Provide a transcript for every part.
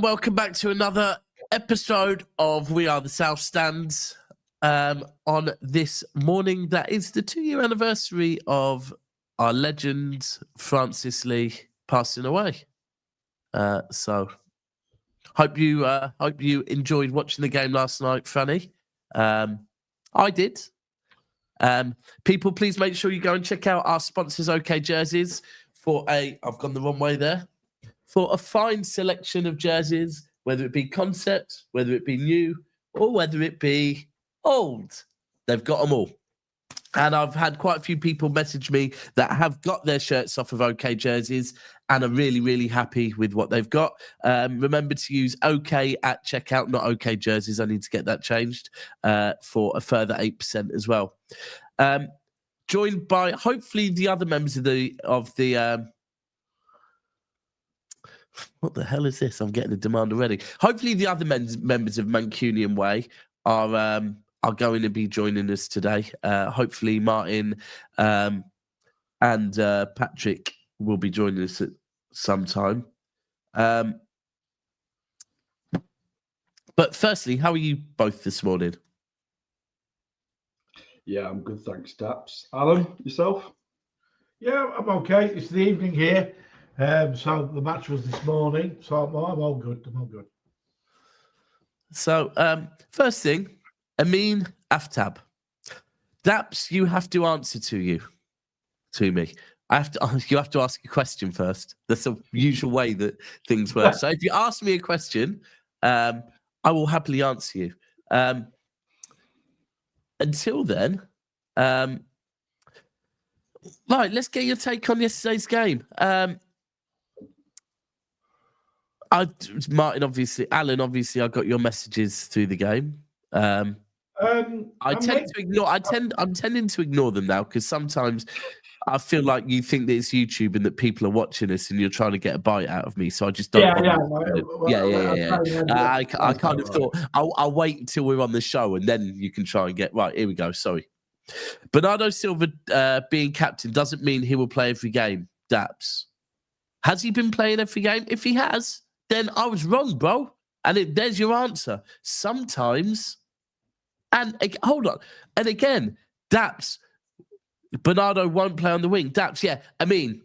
welcome back to another episode of We Are the South Stands. On this morning, that is the 2-year anniversary of our legend Francis Lee passing away. So hope you enjoyed watching the game last night, Franny. I did. People, please make sure you go and check out our sponsors, OK Jerseys, I've gone the wrong way there, for a fine selection of jerseys, whether it be concept, whether it be new, or whether it be old. They've got them all. And I've had quite a few people message me that have got their shirts off of OK Jerseys and are really, really happy with what they've got. Remember to use OK at checkout, not OK Jerseys. I need to get that changed for a further 8% as well. Joined by hopefully the other members of the what the hell is this? I'm getting a demand already. Hopefully the other members of Mancunian Way are going to be joining us today. Hopefully Martin and Patrick will be joining us at some time. But firstly, how are you both this morning? Yeah, I'm good, thanks, Daps. Alan, yourself? Yeah, I'm okay. It's the evening here. So the match was this morning. So I'm all good. I'm all good. So, first thing, Amin Aftab. Daps, you have to answer to me. You have to ask a question first. That's the usual way that things work. So if you ask me a question, I will happily answer you. Until then, right, let's get your take on yesterday's game. Martin, obviously, Alan, obviously, I got your messages through the game. I'm tending to ignore them now because sometimes I feel like you think that it's YouTube and that people are watching us and you're trying to get a bite out of me. So I just don't. Yeah. I kind of thought I'll wait until we're on the show and then you can try and get right. Here we go. Sorry. Bernardo Silva being captain doesn't mean he will play every game. Daps. Has he been playing every game? If he has, then I was wrong, bro. And there's your answer. Sometimes, and hold on. And again, Daps, Bernardo won't play on the wing. Daps, yeah. I mean,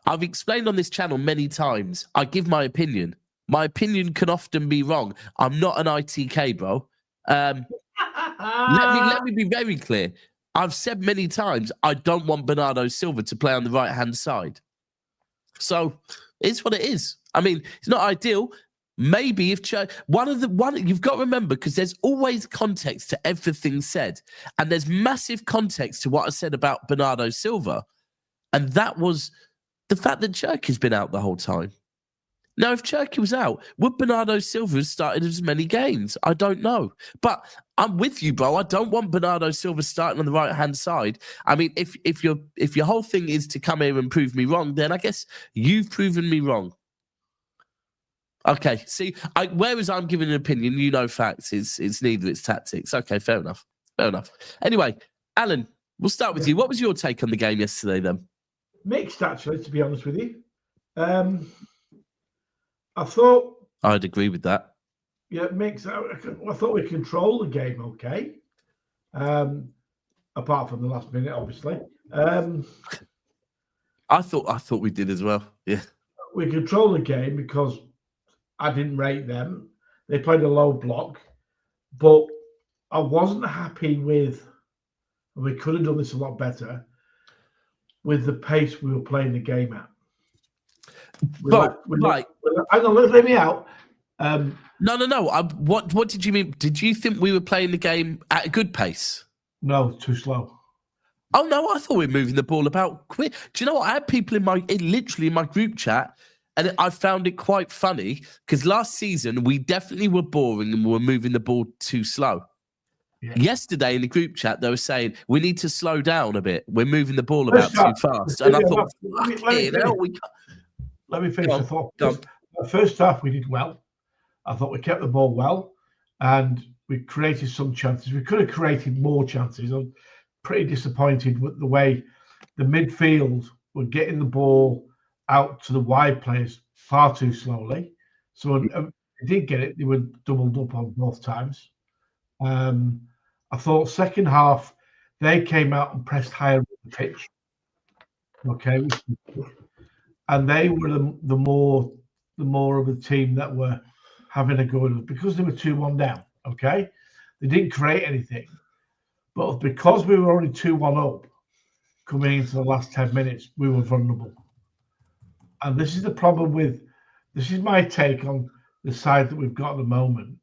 I've explained on this channel many times. I give my opinion. My opinion can often be wrong. I'm not an ITK, bro. Let me be very clear. I've said many times I don't want Bernardo Silva to play on the right-hand side. So it's what it is. I mean, it's not ideal. Maybe if one you've got to remember, because there's always context to everything said, and there's massive context to what I said about Bernardo Silva, and that was the fact that Cherky's been out the whole time. Now, if Cherky was out, would Bernardo Silva have started as many games? I don't know, but I'm with you, bro. I don't want Bernardo Silva starting on the right-hand side. I mean, if your whole thing is to come here and prove me wrong, then I guess you've proven me wrong. Okay, see, whereas I'm giving an opinion, you know facts. It's neither, it's tactics. Okay, fair enough. Anyway, Alan, we'll start with you. What was your take on the game yesterday then? Mixed, actually, to be honest with you. I thought... I'd agree with that. Yeah, mixed. I thought we controlled the game okay. Apart from the last minute, obviously. I thought we did as well, yeah. We controlled the game because I didn't rate them. They played a low block, but I wasn't happy with, and we could have done this a lot better, with the pace we were playing the game at. Right. Hang on, let me out. No. What did you mean? Did you think we were playing the game at a good pace? No, too slow. Oh no, I thought we were moving the ball about quick. Do you know what? I had people literally in my group chat, and I found it quite funny because last season we definitely were boring and we were moving the ball too slow. Yeah. Yesterday in the group chat, they were saying we need to slow down a bit. We're moving the ball about too fast. And I thought, let me finish. I thought the first half we did well. I thought we kept the ball well, and we created some chances. We could have created more chances. I'm pretty disappointed with the way the midfield were getting the ball out to the wide players far too slowly. So they did get it, they were doubled up on both times. I thought second half, they came out and pressed higher on the pitch. Okay. And they were the more of a team that were having a go at us because they were 2-1 down. Okay. They didn't create anything. But because we were only 2-1 up coming into the last 10 minutes, we were vulnerable. And this is the problem this is my take on the side that we've got at the moment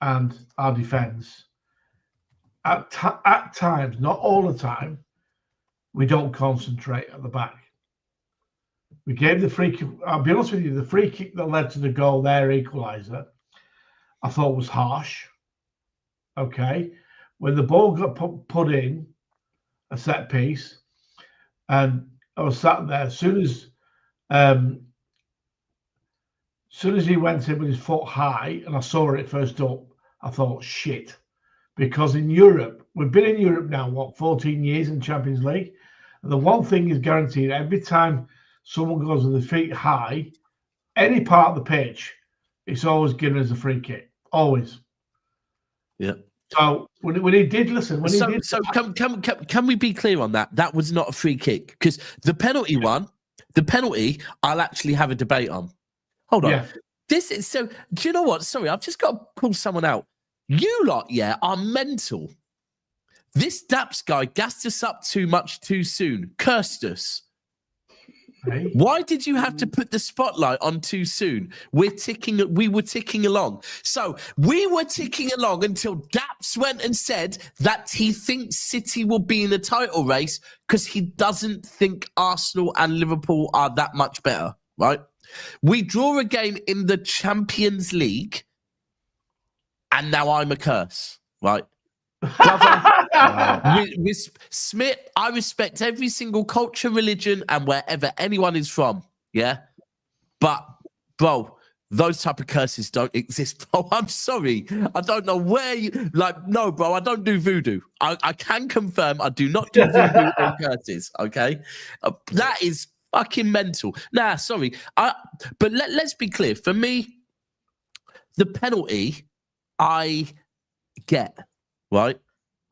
and our defence. At times, not all the time, we don't concentrate at the back. We gave the free kick. I'll be honest with you, the free kick that led to the goal, their equaliser, I thought was harsh. Okay. When the ball got put in, a set piece, and I was sat there, as soon as he went in with his foot high and I saw it first up, I thought, shit. Because in Europe, we've been in Europe now, 14 years in Champions League? And the one thing is guaranteed, every time someone goes with their feet high, any part of the pitch, it's always given as a free kick. Always. Yeah. So when he did listen, can we be clear on that? That was not a free kick because the penalty I'll actually have a debate on. Hold on. Yeah. This is so. Do you know what? Sorry, I've just got to call someone out. You lot, are mental. This Daps guy gassed us up too much too soon. Cursed us. Hey. Why did you have to put the spotlight on too soon? We were ticking along. So we were ticking along until Daps went and said that he thinks City will be in the title race because he doesn't think Arsenal and Liverpool are that much better, right? We draw a game in the Champions League and now I'm a curse, right? Brother, Smith, I respect every single culture, religion, and wherever anyone is from. Yeah, but bro, those type of curses don't exist. Bro, I'm sorry, I don't know where you No, bro, I don't do voodoo. I can confirm I do not do voodoo or curses. Okay, that is fucking mental. Nah, sorry, but let's be clear. For me, the penalty, I get. Right,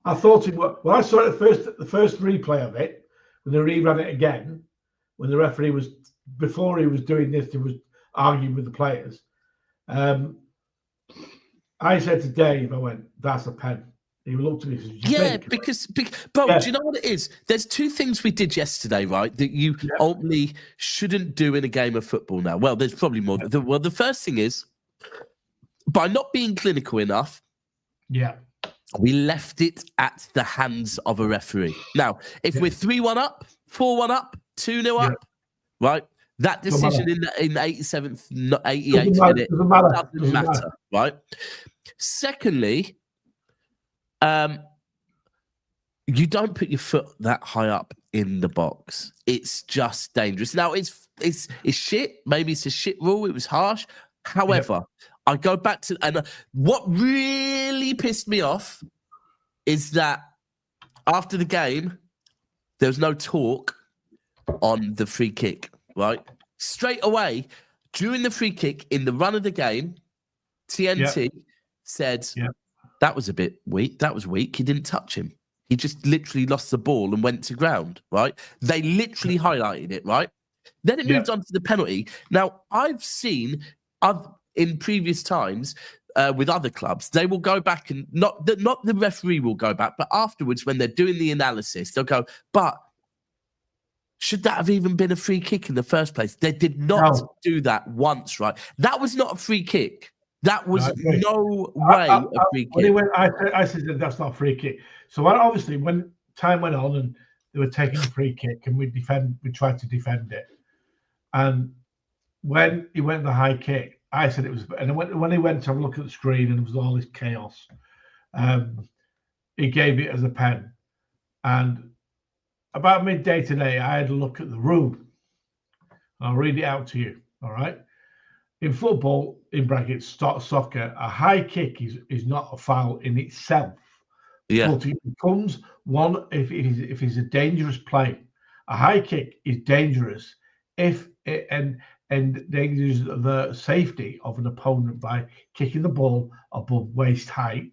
I thought it was. Well, I saw it the first replay of it when they reran it again. When the referee was before he was doing this, he was arguing with the players. I said to Dave, I went, "That's a pen." He looked at me. Said, yeah, because bro, do you know what it is? There's two things we did yesterday, right? That you ultimately shouldn't do in a game of football. Now, well, there's probably more. Well, the first thing is by not being clinical enough. Yeah. We left it at the hands of a referee. Now, if we're 3-1 up, 4-1 up, 2-0 up, right? That decision in the 87th, 88th minute doesn't matter, right? Secondly, you don't put your foot that high up in the box. It's just dangerous. Now, it's shit. Maybe it's a shit rule. It was harsh. However, I go back to, and what really pissed me off is that after the game, there was no talk on the free kick, right? Straight away, during the free kick, in the run of the game, TNT said, that was a bit weak. That was weak. He didn't touch him. He just literally lost the ball and went to ground, right? They literally highlighted it, right? Then it moved on to the penalty. Now, I've seen in previous times with other clubs, they will go back and not the referee will go back, but afterwards when they're doing the analysis, they'll go, but should that have even been a free kick in the first place? They did not do that once, right? That was not a free kick. That was no way a free kick. I said that's not a free kick. So obviously when time went on and they were taking a free kick and we tried to defend it. And when he went the high kick, I said it was, and when he went to have a look at the screen and it was all this chaos, he gave it as a pen. And about midday today, I had a look at the rule. I'll read it out to you. All right. In football, in brackets, soccer, a high kick is not a foul in itself. Yeah. But it becomes one if it's a dangerous play. A high kick is dangerous if endangers the safety of an opponent by kicking the ball above waist height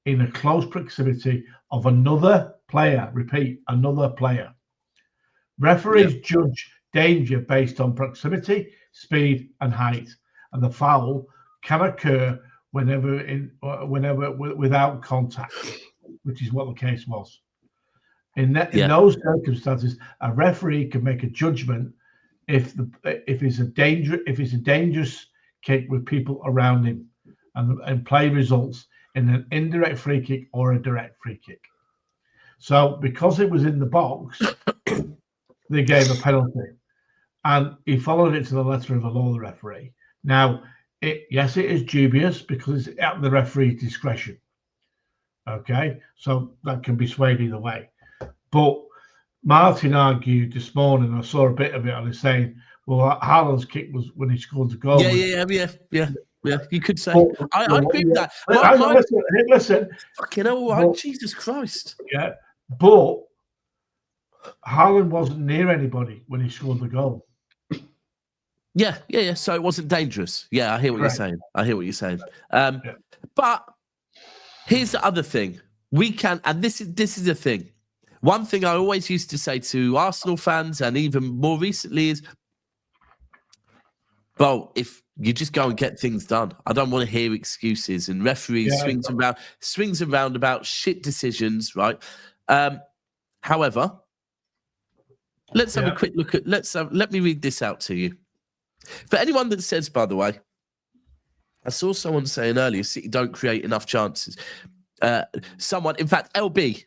in a close proximity of another player. Repeat, another player. Referees judge danger based on proximity, speed, and height, and the foul can occur whenever without contact, which is what the case was. In those circumstances, a referee can make a judgment if it's a dangerous kick with people around him, and play results in an indirect free kick or a direct free kick. So because it was in the box, they gave a penalty, and he followed it to the letter of the law, the referee. Now, it is dubious because it's at the referee's discretion. Okay, so that can be swayed either way. But Martin argued this morning, I saw a bit of it, and he's saying, well, Haaland's kick was when he scored the goal. Yeah, you could say. But, I agree with that. Listen. Fucking hell, right? Jesus Christ. Yeah, but Haaland wasn't near anybody when he scored the goal. Yeah. So it wasn't dangerous. Yeah, I hear what you're saying. But here's the other thing. We can, and this is the thing. One thing I always used to say to Arsenal fans, and even more recently, is, well, if you just go and get things done, I don't want to hear excuses and referees swings around about shit decisions, right? However, let's have a quick look at. Let me read this out to you. For anyone that says, by the way, I saw someone saying earlier, City don't create enough chances. Someone, in fact, LB,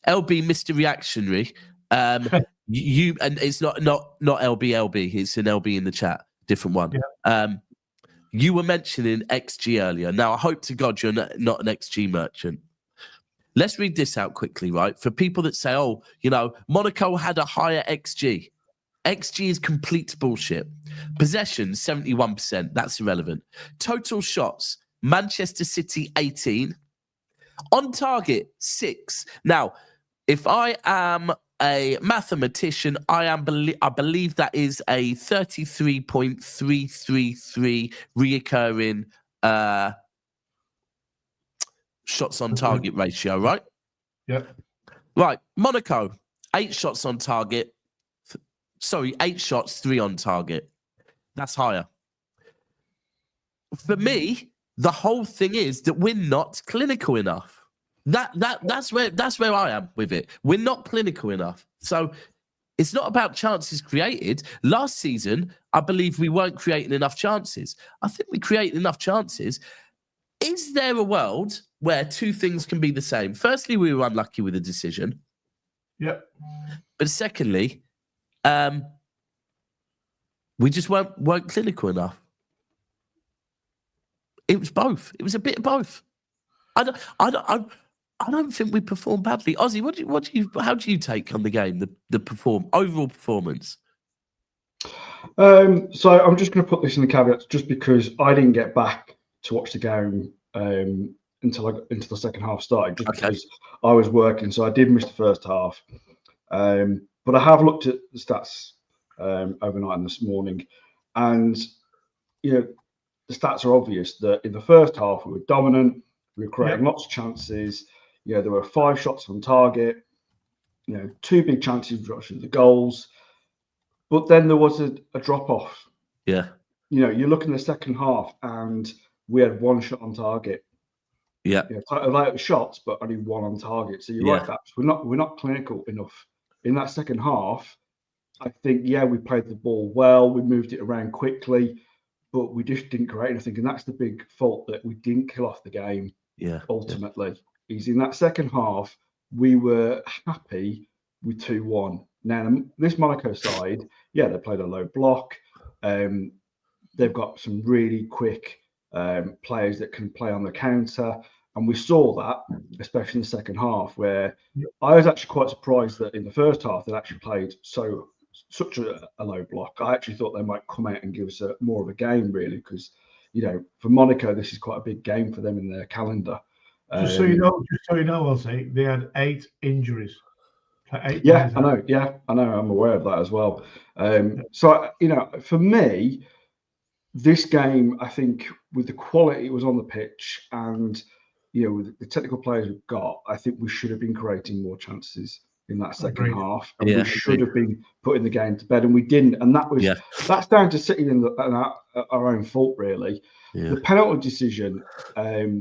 Mr. Reactionary. You and it's not LB. It's an LB in the chat, different one. Yeah. You were mentioning XG earlier. Now, I hope to God you're not an XG merchant. Let's read this out quickly, right? For people that say, oh, Monaco had a higher XG. XG is complete bullshit. Possession, 71%. That's irrelevant. Total shots, Manchester City, 18. On target, 6. Now, if I am a mathematician, I believe that is a 33.333 reoccurring shots on target ratio, right? Yep. Right. Monaco, 8 shots on target. 8 shots, 3 on target. That's higher. For me, the whole thing is that we're not clinical enough. That's where I am with it. We're not clinical enough. So it's not about chances created. Last season, I believe we weren't creating enough chances. I think we created enough chances. Is there a world where two things can be the same? Firstly, we were unlucky with a decision. Yep. But secondly, we just weren't clinical enough. It was both. It was a bit of both. I don't think we performed badly. Ozzy, how do you take on the game, the overall performance? So I'm just going to put this in the caveats, just because I didn't get back to watch the game until the second half started, just because I was working, so I did miss the first half. But I have looked at the stats overnight and this morning, and the stats are obvious that in the first half we were dominant, we were creating lots of chances. There were 5 shots on target, 2 big chances of the goals, but then there was a drop off. Yeah. You look in the second half and we had 1 shot on target. Yeah. Like shots, but only 1 on target. So you're right, Daps. We're not clinical enough in that second half. I think we played the ball well, we moved it around quickly, but we just didn't create anything, and that's the big fault, that we didn't kill off the game. Yeah. Ultimately, is in that second half we were happy with 2-1. Now this Monaco side, they played a low block. They've got some really quick players that can play on the counter, and we saw that, especially in the second half, where I was actually quite surprised that in the first half they actually played such a low block. I actually thought they might come out and give us more of a game, really, because for Monaco this is quite a big game for them in their calendar. Just so you know, I'll say they had 8 injuries. 8 I know. Yeah, I know. I'm aware of that as well. So for me, this game, I think, with the quality it was on the pitch and with the technical players we've got, I think we should have been creating more chances in that second half, and we should have been putting the game to bed, and we didn't. And that's down to City and our own fault, really. Yeah. The penalty decision, by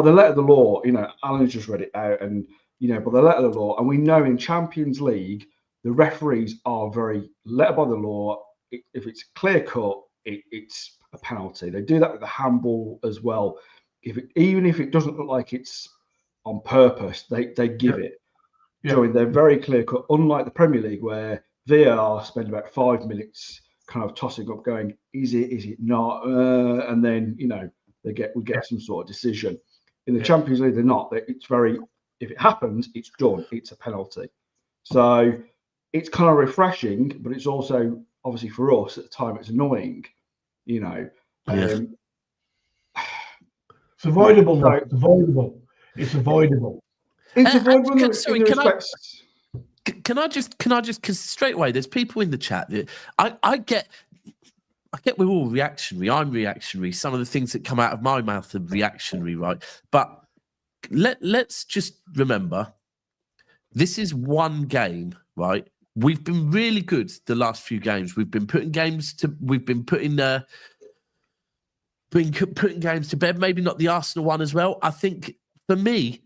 the letter of the law, Alan's just read it out, and by the letter of the law, and we know in Champions League the referees are very letter by the law. If it's clear cut, it's a penalty. They do that with the handball as well. Even if it doesn't look like it's on purpose, they give it. So they're very clear cut. Unlike the Premier League, where VAR spend about 5 minutes kind of tossing up, going, is it not? And then we get some sort of decision. In the Champions League, they're not. It's very, if it happens, it's done. It's a penalty. So it's kind of refreshing, but it's also, obviously for us at the time, it's annoying, It's avoidable. No, it's avoidable. It's avoidable. It's avoidable. Sorry, can I just because straight away there's people in the chat that I get we're all reactionary. I'm reactionary. Some of the things that come out of my mouth are reactionary, right? But let's just remember, this is one game, right? We've been really good the last few games. We've been putting games to bed. Maybe not the Arsenal one as well. I think for me,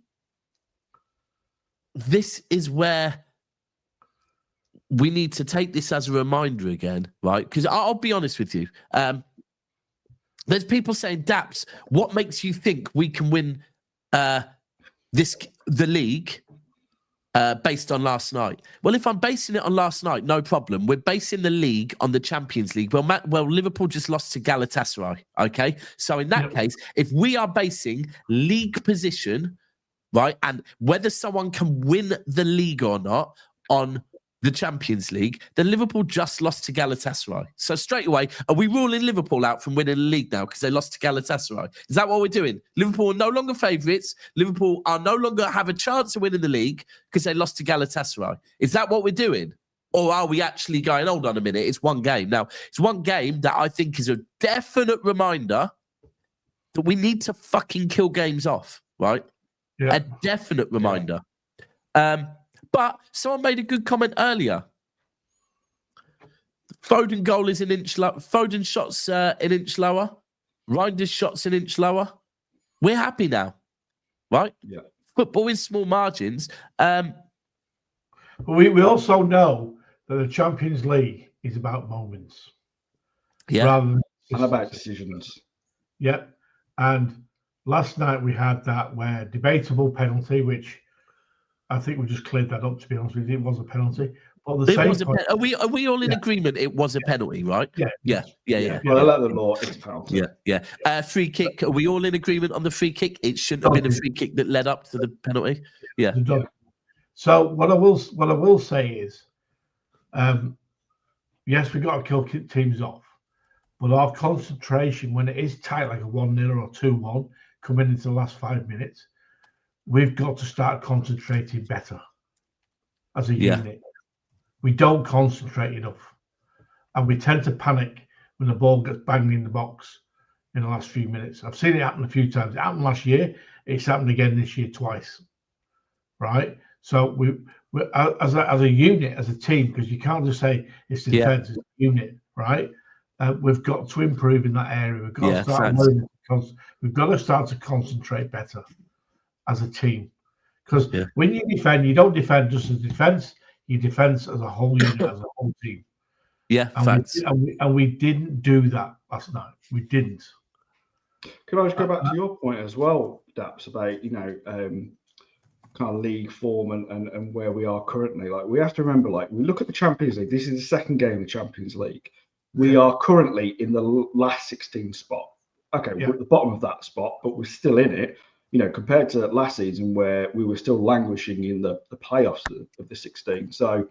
this is where we need to take this as a reminder again, right? Because I'll be honest with you. There's people saying, Daps, what makes you think we can win the league based on last night? Well, if I'm basing it on last night, no problem. We're basing the league on the Champions League. Well, Liverpool just lost to Galatasaray, okay? So in that case, if we are basing league position, right, and whether someone can win the league or not on the Champions League, then Liverpool just lost to Galatasaray. So straight away, are we ruling Liverpool out from winning the league now because they lost to Galatasaray? Is that what we're doing? Liverpool are no longer favourites. Liverpool are no longer have a chance of winning the league because they lost to Galatasaray. Is that what we're doing? Or are we actually going, hold on a minute, it's one game. Now, it's one game that I think is a definite reminder that we need to fucking kill games off, right? Yeah. A definite reminder. But someone made a good comment earlier. Foden goal is an inch lower. Foden shots an inch lower. Reijnders shots an inch lower. We're happy now, right? Yeah. Football in small margins. We also know that the Champions League is about moments. Yeah. Rather than about decisions. Yeah. And last night we had that where debatable penalty, which I think we just cleared that up, to be honest with you. It was a penalty. But the same point, are we all in agreement it was a penalty, right? Yeah. Well, I let the law, it's a penalty. Yeah. Free kick. Are we all in agreement on the free kick? It shouldn't have been a free kick that led up to the penalty. Yeah. So what I will say is, yes, we've got to kill teams off, but our concentration when it is tight, like a 1-0 or 2-1, coming into the last 5 minutes, we've got to start concentrating better as a unit. We don't concentrate enough. And we tend to panic when the ball gets banged in the box in the last few minutes. I've seen it happen a few times. It happened last year. It's happened again this year twice. Right? So we as a unit, as a team, because you can't just say it's the defense, it's a unit, right? We've got to improve in that area. We've got to start learning, because we've got to start to concentrate better as a team, because when you defend, you don't defend just as defense, you defend as a whole unit, as a whole team. And we didn't do that last night. We didn't. Can I just go back to your point as well, Daps, about kind of league form and where we are currently? Like, we have to remember, like, we look at the Champions League. This is the second game of the Champions League. We are currently in the last 16 spot. Okay, we're at the bottom of that spot, but we're still in it. Compared to last season where we were still languishing in the playoffs of the 16. So,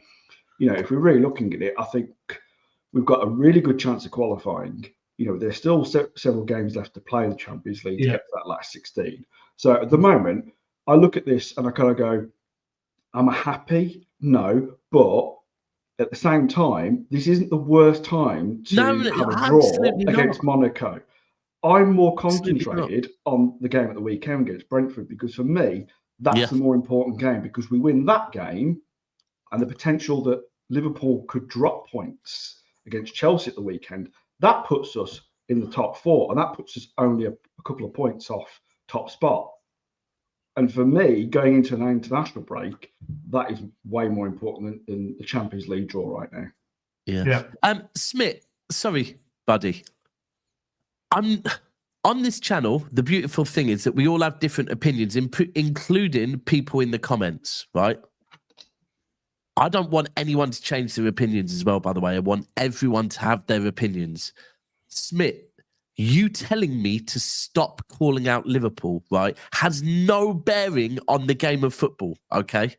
if we're really looking at it, I think we've got a really good chance of qualifying. There's still several games left to play in the Champions League to get to that last 16. So at the moment, I look at this and I kind of go, am I happy? No, but at the same time, this isn't the worst time to have a draw against Monaco. I'm more concentrated on the game at the weekend against Brentford, because for me, that's the more important game, because we win that game and the potential that Liverpool could drop points against Chelsea at the weekend, that puts us in the top 4, and that puts us only a couple of points off top spot. And for me, going into an international break, that is way more important than the Champions League draw right now. Yeah. Smith, sorry, buddy. I'm on this channel. The beautiful thing is that we all have different opinions, including people in the comments, right? I don't want anyone to change their opinions as well, by the way. I want everyone to have their opinions. Smith, you telling me to stop calling out Liverpool, right, has no bearing on the game of football, okay?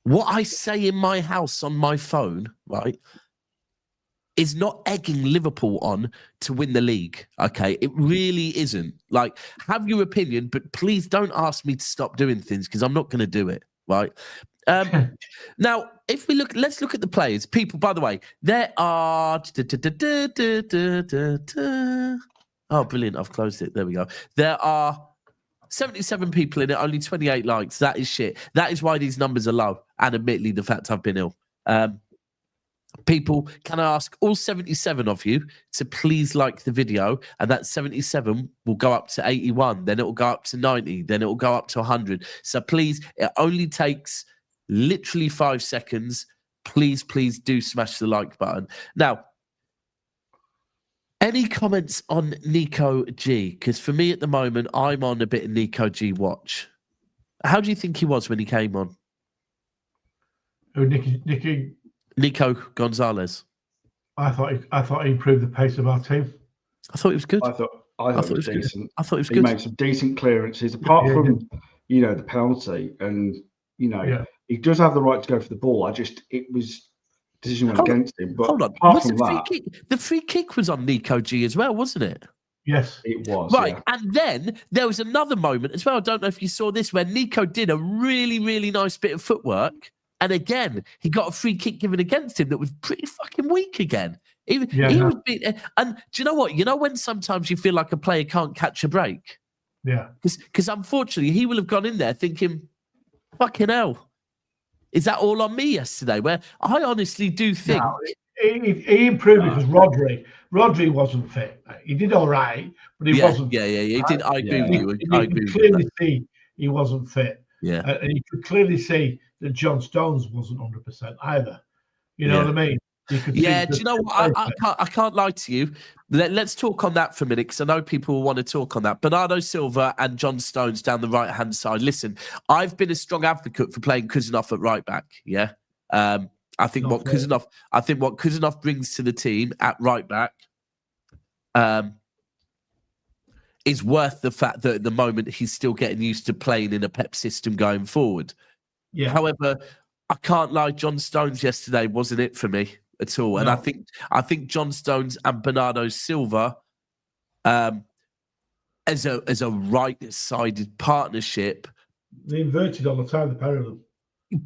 What I say in my house on my phone, right, is not egging Liverpool on to win the league, okay? It really isn't. Like, have your opinion, but please don't ask me to stop doing things, because I'm not going to do it, right? Now, if we look, let's look at the players. People, by the way, there are... Oh, brilliant. I've closed it. There we go. There are 77 people in it, only 28 likes. That is shit. That is why these numbers are low. And admittedly, the fact I've been ill. People, can I ask all 77 of you to please like the video? And that 77 will go up to 81. Then it will go up to 90. Then it will go up to 100. So please, it only takes literally 5 seconds. Please, please do smash the like button. Now, any comments on Nico G? Because for me at the moment, I'm on a bit of Nico G watch. How do you think he was when he came on? Oh, Nico Gonzalez. I thought he improved the pace of our team. I thought he was good. I thought it was decent. I thought it was he good. He made some decent clearances, apart from the penalty, and he does have the right to go for the ball. Decision went against him. But hold on, apart from that, the free kick was on Nico G as well, wasn't it? Yes, it was. Right, yeah. And then there was another moment as well. I don't know if you saw this, where Nico did a really, really nice bit of footwork, and again he got a free kick given against him that was pretty fucking weak again. He was beat. And do you know what? You know when sometimes you feel like a player can't catch a break? Yeah. Because unfortunately he will have gone in there thinking, fucking hell, is that all on me yesterday? Where I honestly do think... No, he improved because Rodri wasn't fit. He did all right, but he wasn't fit. Yeah, he did. I agree with you. You could clearly see he wasn't fit. Yeah. And you could clearly see that John Stones wasn't 100% either. You know what I mean? Do you know what? I can't lie to you. Let's talk on that for a minute, because I know people will want to talk on that. Bernardo Silva and John Stones down the right-hand side. Listen, I've been a strong advocate for playing Kuzanov at right back. Yeah, I think what Kuzanov brings to the team at right back is worth the fact that at the moment he's still getting used to playing in a Pep system going forward. Yeah. However, I can't lie. John Stones yesterday wasn't it for me at all, and I think John Stones and Bernardo Silva, as a right-sided partnership, they inverted all the time, the pair of them.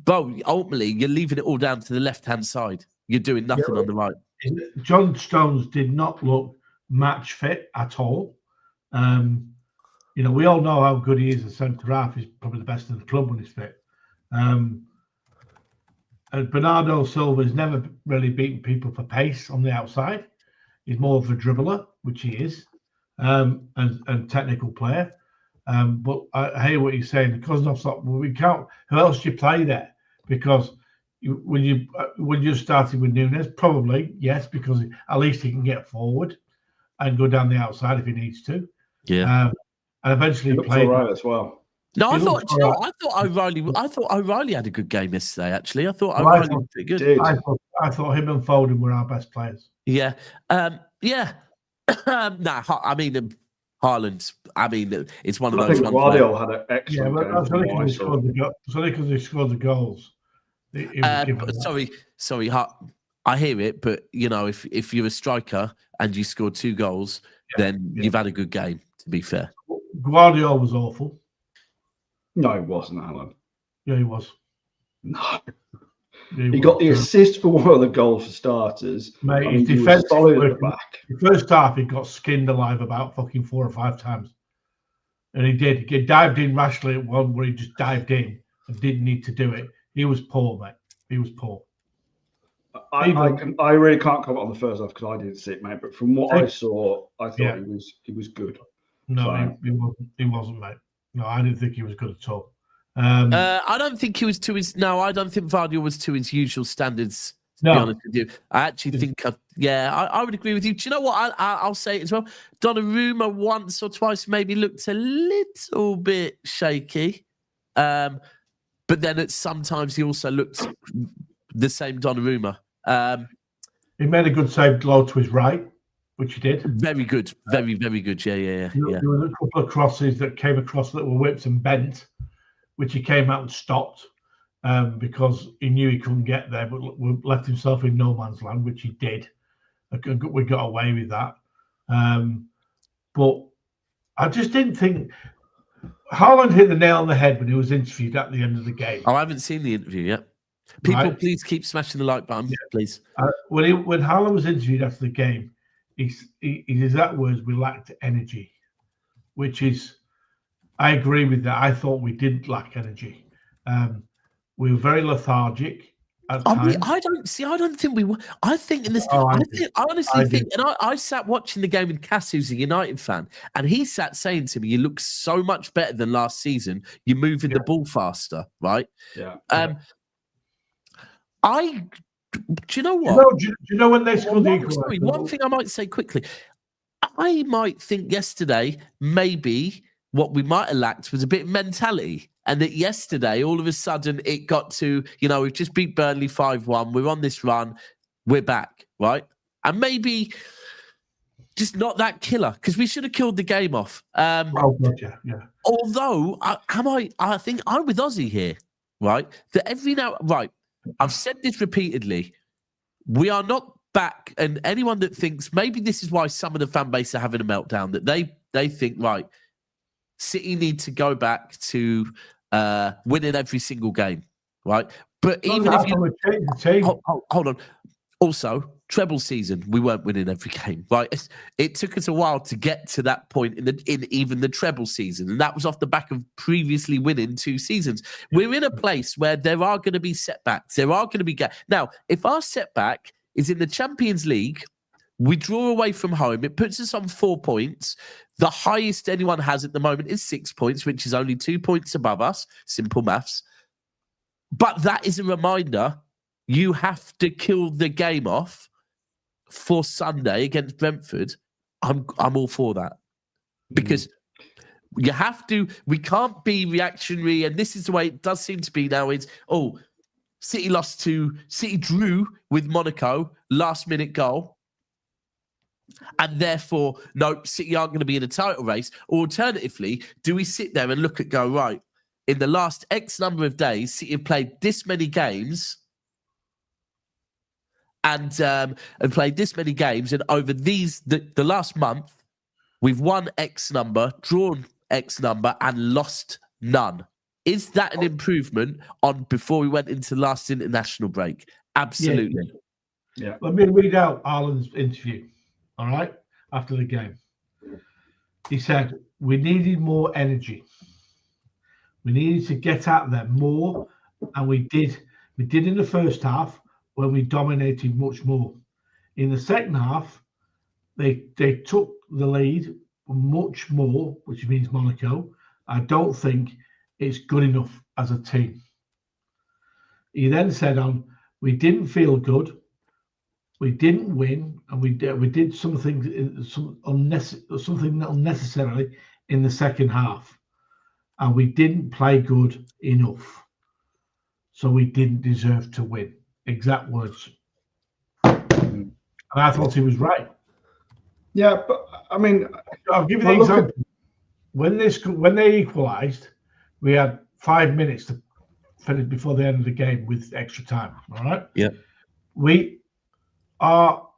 But ultimately, you're leaving it all down to the left-hand side. You're doing nothing on the right. John Stones did not look match fit at all. We all know how good he is at centre half. He's probably the best in the club when he's fit. And Bernardo Silva has never really beaten people for pace on the outside. He's more of a dribbler, which he is, and technical player. But I hear what you're saying. Kuznanov's thought, well, we can't. Who else do you play there? Because when you started with Nunes, probably yes, because at least he can get forward and go down the outside if he needs to. Yeah, and eventually play right as well. No, I thought O'Reilly had a good game yesterday. Actually, I thought O'Reilly was pretty good. I thought him and Foden were our best players. Yeah, I mean, Haaland. I mean, it's one of those. I think Guardiola had an excellent game. That's only because he scored the goals. Sorry, I hear it, but if you're a striker and you scored 2 goals, then you've had a good game. To be fair, Guardiola was awful. No, it wasn't, Alan. Yeah, he was. No. He got the assist for one of the goals for starters. Mate, I mean, his he defense was solid at the back. The first half, he got skinned alive about fucking 4 or 5 times. And he did. He dived in rashly at one where he just dived in and didn't need to do it. He was poor, mate. He was poor. I really can't comment on the first half because I didn't see it, mate. But from what I saw, I thought he was good. No, he wasn't, mate. No, I didn't think he was good at all. I don't think he was to his. No, I don't think Vardy was to his usual standards. To be honest with you, I actually think. I would agree with you. Do you know what? I'll say it as well. Donnarumma once or twice maybe looked a little bit shaky, but then sometimes he also looked the same Donnarumma. He made a good save low to his right, which he did. Very good, very good. Yeah. There were a couple of crosses that came across that were whipped and bent, which he came out and stopped because he knew he couldn't get there, but left himself in no man's land, which he did. We got away with that. But I just didn't think Haaland hit the nail on the head when he was interviewed at the end of the game. Oh, I haven't seen the interview yet. People, please keep smashing the like button, please. When Haaland was interviewed after the game, his exact words, "We lacked energy," which is, I agree with that. I thought we did lack energy. We were very lethargic at times. I don't think we were. I think in this. I honestly think, and I sat watching the game with Cass, who's a United fan, and he sat saying to me, "You look so much better than last season. You're moving the ball faster, right?" Yeah. Do you know what? Do you know when they scored the equaliser? One thing I might say quickly. I might think yesterday maybe what we might have lacked was a bit of mentality. And that yesterday, all of a sudden, it got to, we've just beat Burnley 5-1. We're on this run. We're back, right? And maybe just not that killer because we should have killed the game off. Gotcha. Yeah. Although, I think I'm with Ozzy here, right? That I've said this repeatedly. We are not back. And anyone that thinks maybe this is why some of the fan base are having a meltdown, that they think, right, City need to go back to winning every single game, right? But even if you hold on, also treble season, we weren't winning every game, right? It took us a while to get to that point in even the treble season, and that was off the back of previously winning 2 seasons. We're in a place where there are going to be setbacks. There are going to be now. If our setback is in the Champions League, we draw away from home. It puts us on 4 points. The highest anyone has at the moment is 6 points, which is only 2 points above us. Simple maths. But that is a reminder. You have to kill the game off for Sunday against Brentford. I'm all for that. Because you have to. We can't be reactionary. And this is the way it does seem to be now. City drew with Monaco, last minute goal. And therefore, no, City aren't going to be in a title race. Or alternatively, do we sit there and look at right, in the last X number of days, City have played this many games and played this many games. And over the last month, we've won X number, drawn X number and lost none. Is that an improvement on before we went into the last international break? Absolutely. Yeah. Let me read out Haaland's interview. All right, after the game. He said, we needed more energy. We needed to get at them more, and we did. We did in the first half when we dominated much more. In the second half, they took the lead much more, which means Monaco. I don't think it's good enough as a team. He then said we didn't feel good. We didn't win, and we did something unnecessarily in the second half, and we didn't play good enough, so we didn't deserve to win. Exact words. And I thought he was right. Yeah, but I mean, I'll give you the example. When they equalised, we had 5 minutes to finish before the end of the game with extra time. All right. Yeah. Our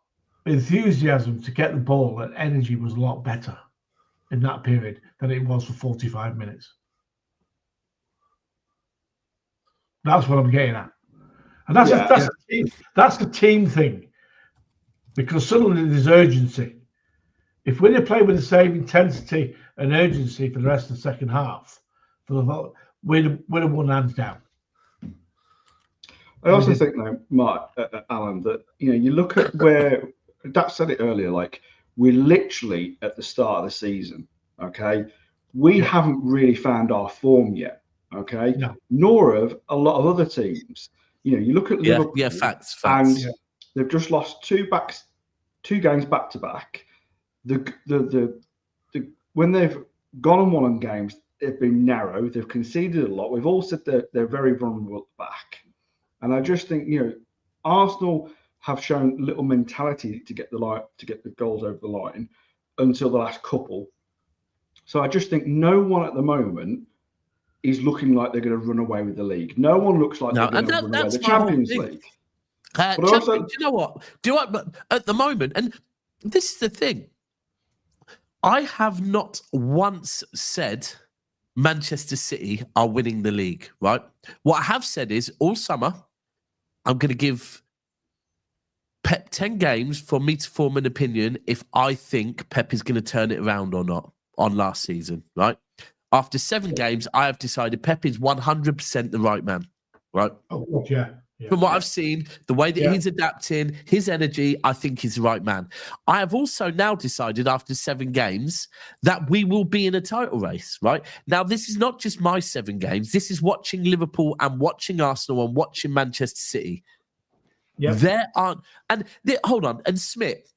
enthusiasm to get the ball and energy was a lot better in that period than it was for 45 minutes. That's what I'm getting at. And that's a team thing, because suddenly there's urgency. If we're playing with the same intensity and urgency for the rest of the second half, we'd have won hands down. I also think, though, Mark, Alan, that you look at where Dat said it earlier. Like, we're literally at the start of the season. Okay, we haven't really found our form yet. Okay, nor have a lot of other teams. You look at Liverpool. Yeah, facts. And they've just lost two games back to back. When they've gone and won on games, they've been narrow. They've conceded a lot. We've all said they're very vulnerable at the back. And I just think, Arsenal have shown little mentality to get the goals over the line until the last couple. So I just think no one at the moment is looking like they're going to run away with the league. No one looks like they're going to run away with the Champions League. Do you know what? At the moment, and this is the thing, I have not once said Manchester City are winning the league, right? What I have said is all summer, I'm going to give Pep 10 games for me to form an opinion if I think Pep is going to turn it around or not on last season, right? After 7 games, I have decided Pep is 100% the right man, right? Oh, yeah. From what I've seen, the way that he's adapting, his energy, I think he's the right man. I have also now decided after 7 games that we will be in a title race, right? Now, this is not just my 7 games. This is watching Liverpool and watching Arsenal and watching Manchester City. Yeah. Hold on. And Smith,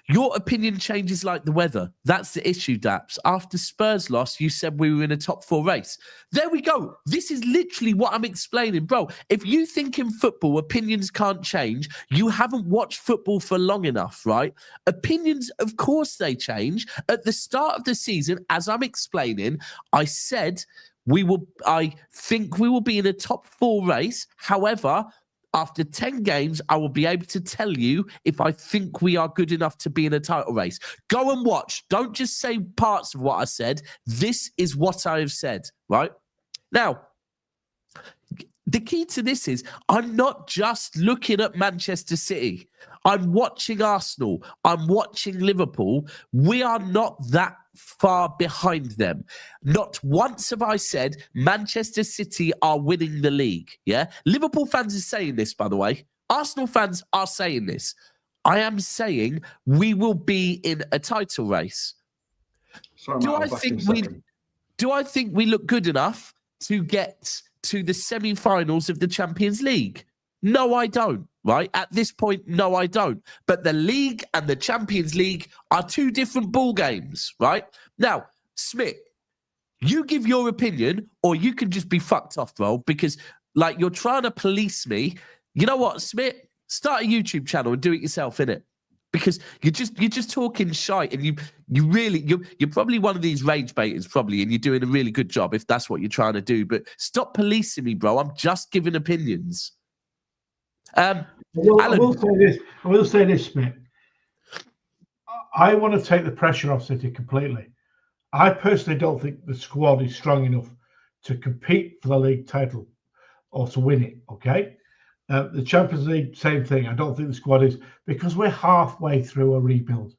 your opinion changes like the weather. That's the issue, Daps. After Spurs lost, you said we were in a top 4 race. There we go. This is literally what I'm explaining, bro. If you think in football opinions can't change, you haven't watched football for long enough, right? Opinions, of course, they change. At the start of the season, as I'm explaining, I said I think we will be in a top 4 race. However, after 10 games, I will be able to tell you if I think we are good enough to be in a title race. Go and watch. Don't just say parts of what I said. This is what I have said, right? Now, the key to this is I'm not just looking at Manchester City. I'm watching Arsenal. I'm watching Liverpool. We are not that far behind them. Not once have I said Manchester City are winning the league. Yeah, Liverpool fans are saying this, by the way. Arsenal fans are saying this. I am saying we will be in a title race. Sorry, do I think we look good enough to get to the semi-finals of the Champions League? No, I don't. Right? At this point, no, I don't. But the league and the Champions League are 2 different ball games, right? Now, Smith, you give your opinion, or you can just be fucked off, bro, because you're trying to police me. You know what, Smith? Start a YouTube channel and do it yourself, innit? Because you're just talking shite, and you're probably one of these rage baiters, probably, and you're doing a really good job if that's what you're trying to do. But stop policing me, bro. I'm just giving opinions. I will say this, Smith. I want to take the pressure off City completely. I personally don't think the squad is strong enough to compete for the league title or to win it, okay? The Champions League, same thing. I don't think the squad is, because we're halfway through a rebuild.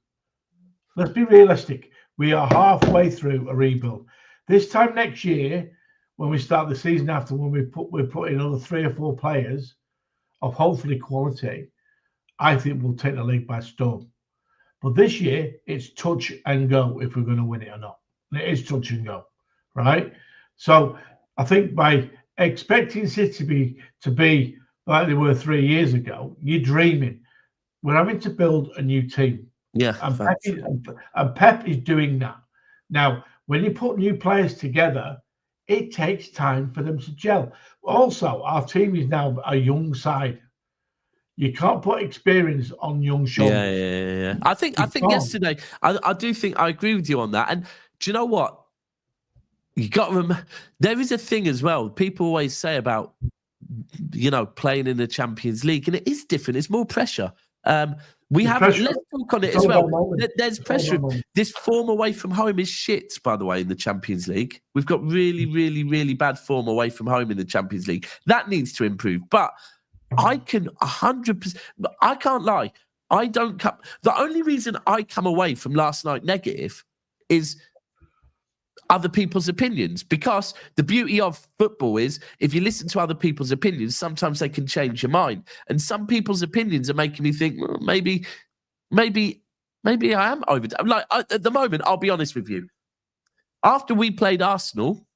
Let's be realistic. We are halfway through a rebuild. This time next year, when we start the season after, when we put in another 3 or 4 players of hopefully quality, I think we'll take the league by storm. But this year, it's touch and go if we're going to win it or not. It is touch and go, right? So I think by expecting City to be like they were 3 years ago, you're dreaming. We're having to build a new team. Yeah, and Pep is doing that. Now, when you put new players together, it takes time for them to gel. Also, our team is now a young side. You can't put experience on young shoulders. Yeah. I think yesterday, I do think I agree with you on that. And do you know what? You got to remember, there is a thing as well. People always say about, playing in the Champions League, and it is different. It's more pressure. Let's talk on it as well. There's pressure. This form away from home is shit, by the way, in the Champions League. We've got really, really, really bad form away from home in the Champions League. That needs to improve. But I can 100%. I can't lie. I don't come. The only reason I come away from last night negative is other people's opinions, because the beauty of football is if you listen to other people's opinions, sometimes they can change your mind. And some people's opinions are making me think, well, maybe I am over. Like at the moment, I'll be honest with you. After we played Arsenal,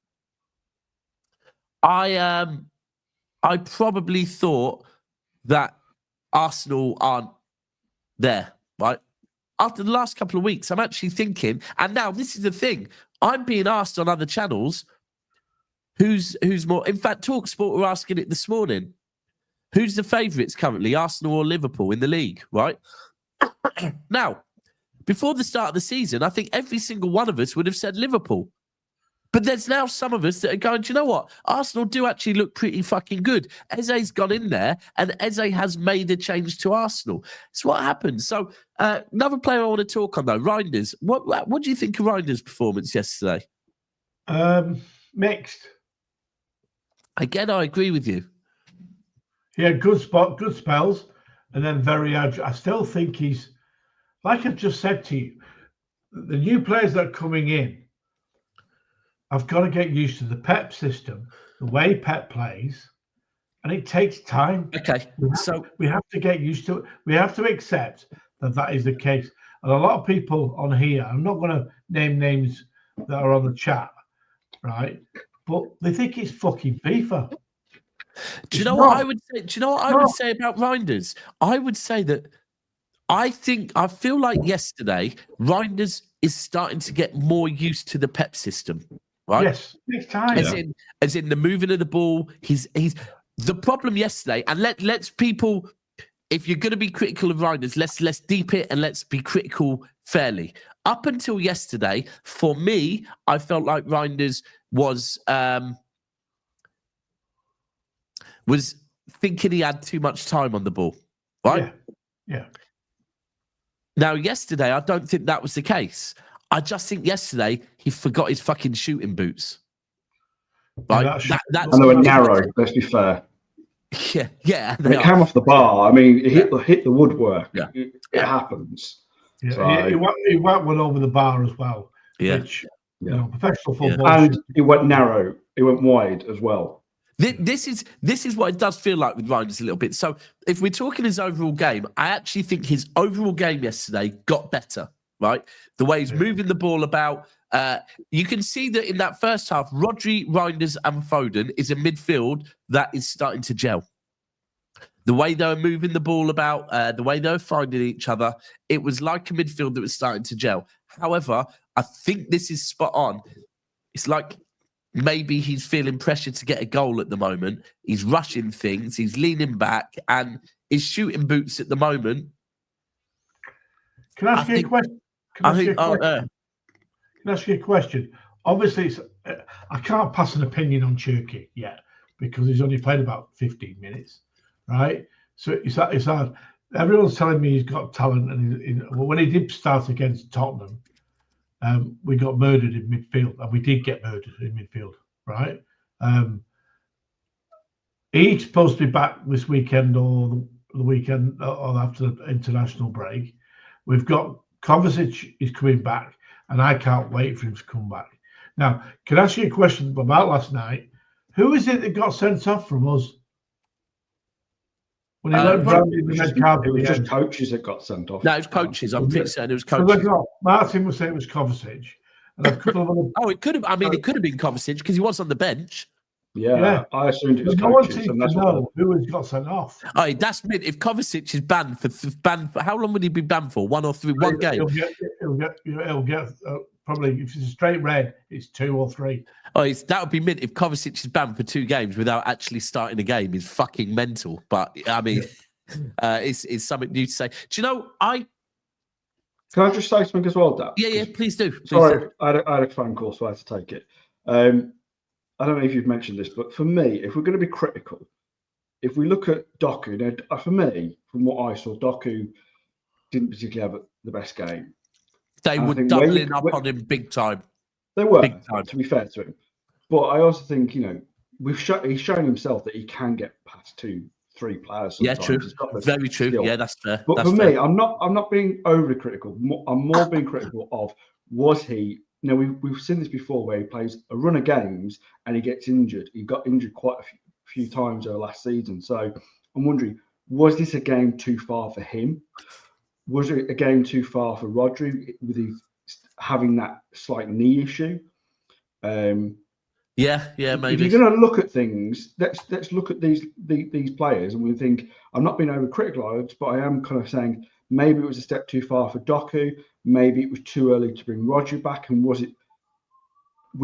I probably thought that Arsenal aren't there, right? After the last couple of weeks, I'm actually thinking, and now this is the thing, I'm being asked on other channels, who's more, in fact, TalkSport were asking it this morning, who's the favourites currently, Arsenal or Liverpool in the league, right? Now, before the start of the season, I think every single one of us would have said Liverpool. But there's now some of us that are going, do you know what? Arsenal do actually look pretty fucking good. Eze's gone in there and Eze has made a change to Arsenal. It's what happened. So another player I want to talk on, though, Reijnders. What do you think of Reijnders' performance yesterday? Mixed. Again, I agree with you. He had good spells, and then very agile. I still think he's, like I've just said to you, the new players that are coming in, I've got to get used to the Pep system, the way Pep plays, and it takes time. Okay, so we have to get used to it. We have to accept that is the case. And a lot of people on here, I'm not going to name names that are on the chat, right? But they think it's fucking FIFA. Do you know what I would say? Do you know what I would say about Reijnders? I would say that I feel like yesterday Reijnders is starting to get more used to the Pep system. Right? Yes, next time. As in the moving of the ball. He's the problem yesterday. And let's people, if you're going to be critical of Reijnders, let's deep it and let's be critical fairly. Up until yesterday, for me, I felt like Reijnders was thinking he had too much time on the ball. Right? Yeah. Now, yesterday, I don't think that was the case. I just think yesterday he forgot his fucking shooting boots. Right? And they were narrow, let's be fair. Yeah. It came off the bar. I mean, it hit the woodwork. Yeah. It happens. Yeah, so, he went one over the bar as well. Yeah. Which, professional football. And it went narrow. It went wide as well. This is what it does feel like with Reijnders a little bit. So if we're talking his overall game, I actually think his overall game yesterday got better. Right, the way he's moving the ball about, you can see that in that first half, Rodri, Reijnders, and Foden is a midfield that is starting to gel. The way they were moving the ball about, the way they were finding each other, it was like a midfield that was starting to gel. However, I think this is spot on. It's like maybe he's feeling pressure to get a goal at the moment. He's rushing things, he's leaning back, and his shooting boots at the moment. Can I ask you a question? Can I ask you a question? Obviously, I can't pass an opinion on Turkey yet because he's only played about 15 minutes, right? So it's hard. Everyone's telling me he's got talent, and when he did start against Tottenham, we got murdered in midfield, and we did get murdered in midfield, right? He's supposed to be back this weekend or the weekend or after the international break. We've got Kovacic is coming back, and I can't wait for him to come back. Now, can I ask you a question about last night? Who is it that got sent off from us? When he went it was just coaches that got sent off. No, it was coaches. I'm pretty certain it was coaches. Martin was saying it was Kovacic. And a couple of other... it could have. I mean, it could have been Kovacic because he was on the bench. Yeah, I assumed it was coaches. And that's who has got sent off. Oh, that's meant if Kovacic is banned for how long would he be banned for? 1 or 3, one game. He'll get probably if it's a straight red, it's 2 or 3. Oh, that would be mint if Kovacic is banned for 2 games without actually starting a game. Is fucking mental. But I mean, it's something new to say. Do you know Can I just say something as well, Dad? Yeah, please do. Sorry, I had a phone call, so I had to take it. I don't know if you've mentioned this, but for me, if we're going to be critical, if we look at Doku, for me, from what I saw, Doku didn't particularly have the best game. They were doubling up on him big time. They were, to be fair to him. But I also think, he's shown himself that he can get past 2-3 3 players. Yeah, Sometimes. true. He's got the Very true. skill. Yeah, that's fair. But that's for fair. me, I'm not being overly critical. I'm more being critical of, was he? You know, we've seen this before where he plays a run of games and he gets injured. He got injured quite a few times over last season. So I'm wondering, was this a game too far for him? Was it a game too far for Rodri with his having that slight knee issue? Yeah, maybe. If you're going to look at things, let's look at these players, and we think, I'm not being overcritical, but I am kind of saying maybe it was a step too far for Doku. Maybe it was too early to bring Rodri back, and was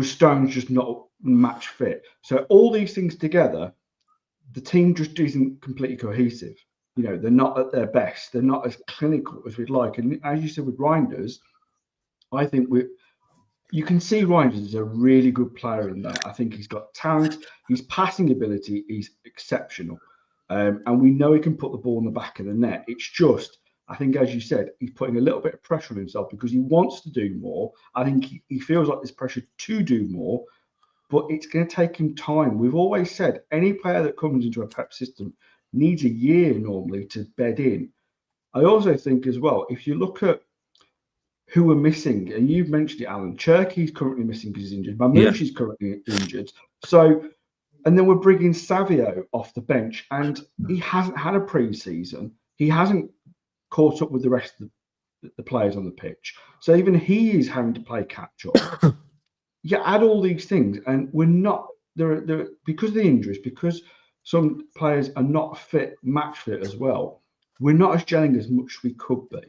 Stones just not match fit? So all these things together, the team just isn't completely cohesive. You know, they're not at their best. They're not as clinical as we'd like. And as you said with Reijnders, I think you can see Reijnders is a really good player in there. I think he's got talent. His passing ability is exceptional. And we know he can put the ball in the back of the net. It's just, I think, as you said, he's putting a little bit of pressure on himself because he wants to do more. I think he feels like there's pressure to do more, but it's going to take him time. We've always said any player that comes into a Pep system needs a year normally to bed in. I also think as well, if you look at who we're missing, and you've mentioned it, Alan, Cherky's currently missing because he's injured. Mamouchi's currently injured. So, and then we're bringing Savio off the bench, and he hasn't had a pre-season. He hasn't caught up with the rest of the players on the pitch. So even he is having to play catch-up. You add all these things, and we're not there because of the injuries, because some players are not fit, match fit as well. We're not as gelling as much as we could be.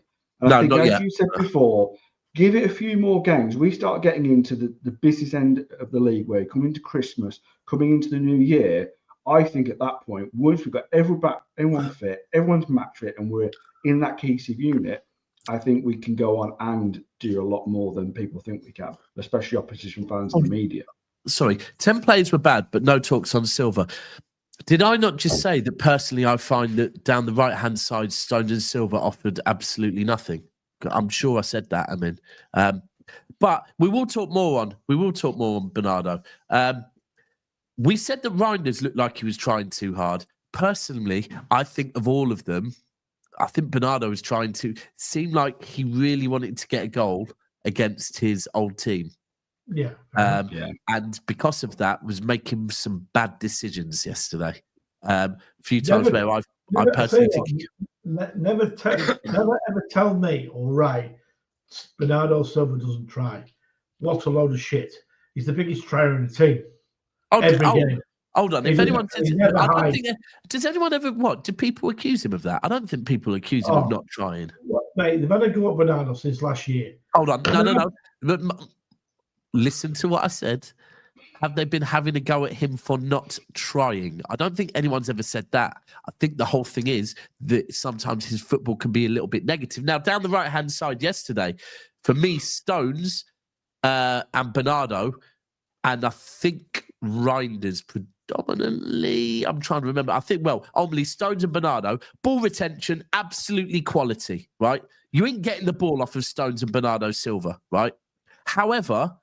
And I think, as you said before, give it a few more games. We start getting into the business end of the league, where coming into Christmas, coming into the new year. I think at that point, once we've got everyone fit, everyone's match fit, and we're in that cohesive unit, I think we can go on and do a lot more than people think we can, especially opposition fans and the media. Sorry, 10 players were bad, but no talks on Silva. Did I not just say that personally I find that down the right-hand side, Stones and Silva offered absolutely nothing? I'm sure I said that, I mean. But we will talk more on Bernardo. We said that Reijnders looked like he was trying too hard. Personally, I think of all of them, I think Bernardo was trying to seem like he really wanted to get a goal against his old team. Yeah. And because of that, was making some bad decisions yesterday. A few times where I personally think... Never ever tell me, all right, Bernardo Silva doesn't try. What a load of shit. He's the biggest trier in the team. Every game. Hold on. If anyone says, I don't think, does anyone ever, do people accuse him of that? I don't think people accuse him of not trying. Mate, they've had a go at Bernardo since last year. Hold on. No. But listen to what I said. Have they been having a go at him for not trying? I don't think anyone's ever said that. I think the whole thing is that sometimes his football can be a little bit negative. Now, down the right-hand side yesterday, for me, Stones and Bernardo, and I think Reijnders predominantly, I'm trying to remember. I think, only Stones and Bernardo, ball retention, absolutely quality, right? You ain't getting the ball off of Stones and Bernardo Silva, right? However,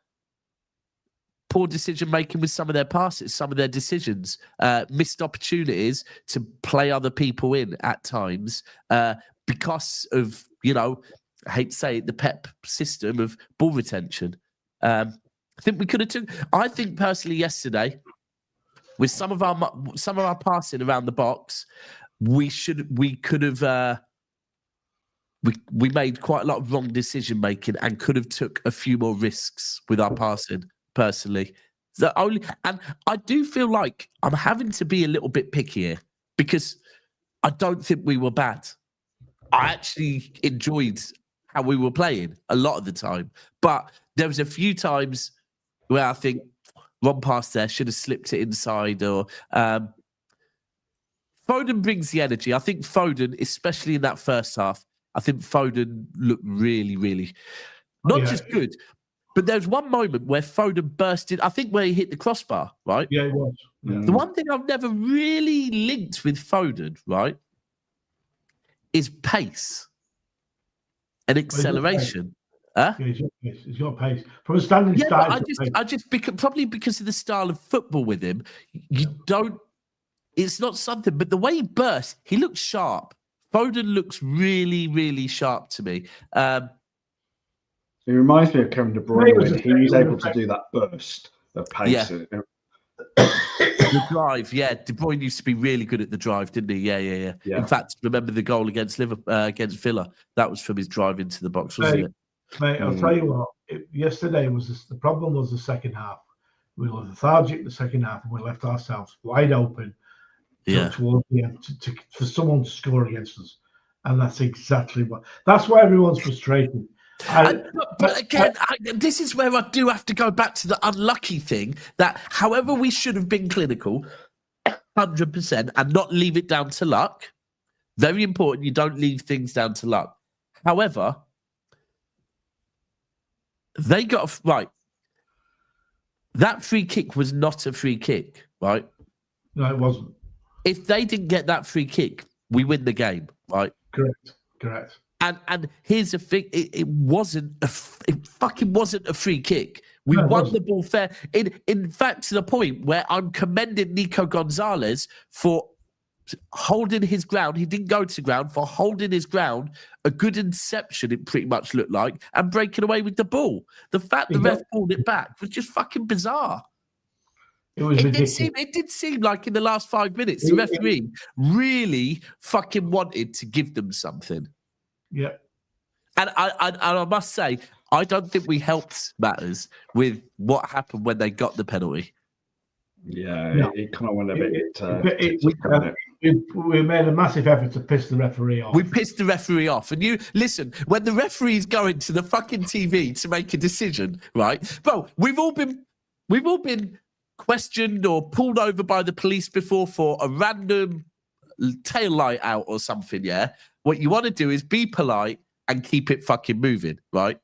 poor decision-making with some of their passes, some of their decisions, missed opportunities to play other people in at times because of, I hate to say it, the Pep system of ball retention. I think we could have I think personally yesterday, with some of our passing around the box, we could have we made quite a lot of wrong decision-making and could have took a few more risks with our passing. Personally, and I do feel like I'm having to be a little bit picky here because I don't think we were bad. I actually enjoyed how we were playing a lot of the time, but there was a few times where I think one pass there should have slipped it inside, or Foden brings the energy. I think Foden, especially in that first half, I think Foden looked really, really not just good. But there's one moment where Foden bursted, I think where he hit the crossbar, right? Yeah, it was. Yeah. The one thing I've never really linked with Foden, right, is pace and acceleration. Yeah, he's got pace. From a standing start. Probably because of the style of football with him, you don't it's not something. But the way he bursts, he looks sharp. Foden looks really, really sharp to me. It reminds me of Kevin De Bruyne when he was able to do that burst of pace. Yeah. The drive, yeah. De Bruyne used to be really good at the drive, didn't he? Yeah. In fact, remember the goal against Villa? That was from his drive into the box, wasn't it? Mate, I'll tell you what. Yesterday the problem was the second half. We were lethargic the second half, and we left ourselves wide open towards the end for someone to score against us, and that's exactly what. That's why everyone's frustrated. But again, this is where I do have to go back to the unlucky thing that however we should have been clinical, 100%, and not leave it down to luck. Very important, you don't leave things down to luck. However, they got right. That free kick was not a free kick, right? No, it wasn't. If they didn't get that free kick, we win the game, right? Correct. And here's the thing: it fucking wasn't a free kick. We won the ball fair. In fact, to the point where I'm commending Nico Gonzalez for holding his ground. He didn't go to ground, for holding his ground. A good inception, it pretty much looked like, and breaking away with the ball. The fact the ref pulled it back was just fucking bizarre. It did seem like in the last 5 minutes, the referee really fucking wanted to give them something. Yeah. And I must say, I don't think we helped matters with what happened when they got the penalty. Yeah, it kind of went a bit. We made a massive effort to piss the referee off. We pissed the referee off. And you listen, when the referee's going to the fucking TV to make a decision, right? Bro, we've all been questioned or pulled over by the police before for a random tail light out or something, yeah? What you want to do is be polite and keep it fucking moving, right?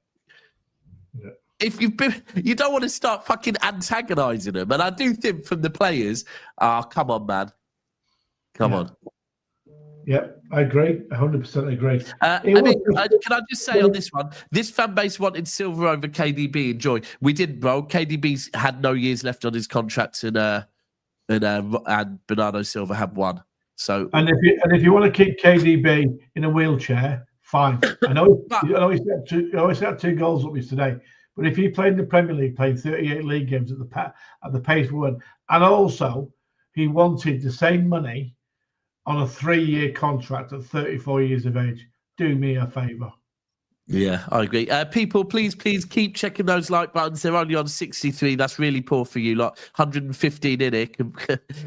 Yeah. If you don't want to start fucking antagonizing them. And I do think from the players, come on, man. Come on. Yeah, I agree. 100% agree. Can I just say on this one, this fan base wanted Silva over KDB. Enjoy. We didn't, bro. KDB's had no years left on his contract, and Bernardo Silva had one. So, and if you want to keep KDB in a wheelchair, fine. I know he's got 2 goals up today, but if he played in the Premier League, played 38 league games at the pace we went, and also he wanted the same money on a 3-year contract at 34 years of age. Do me a favour. Yeah, I agree. People, please keep checking those like buttons. They're only on 63. That's really poor for you lot. 115 in it.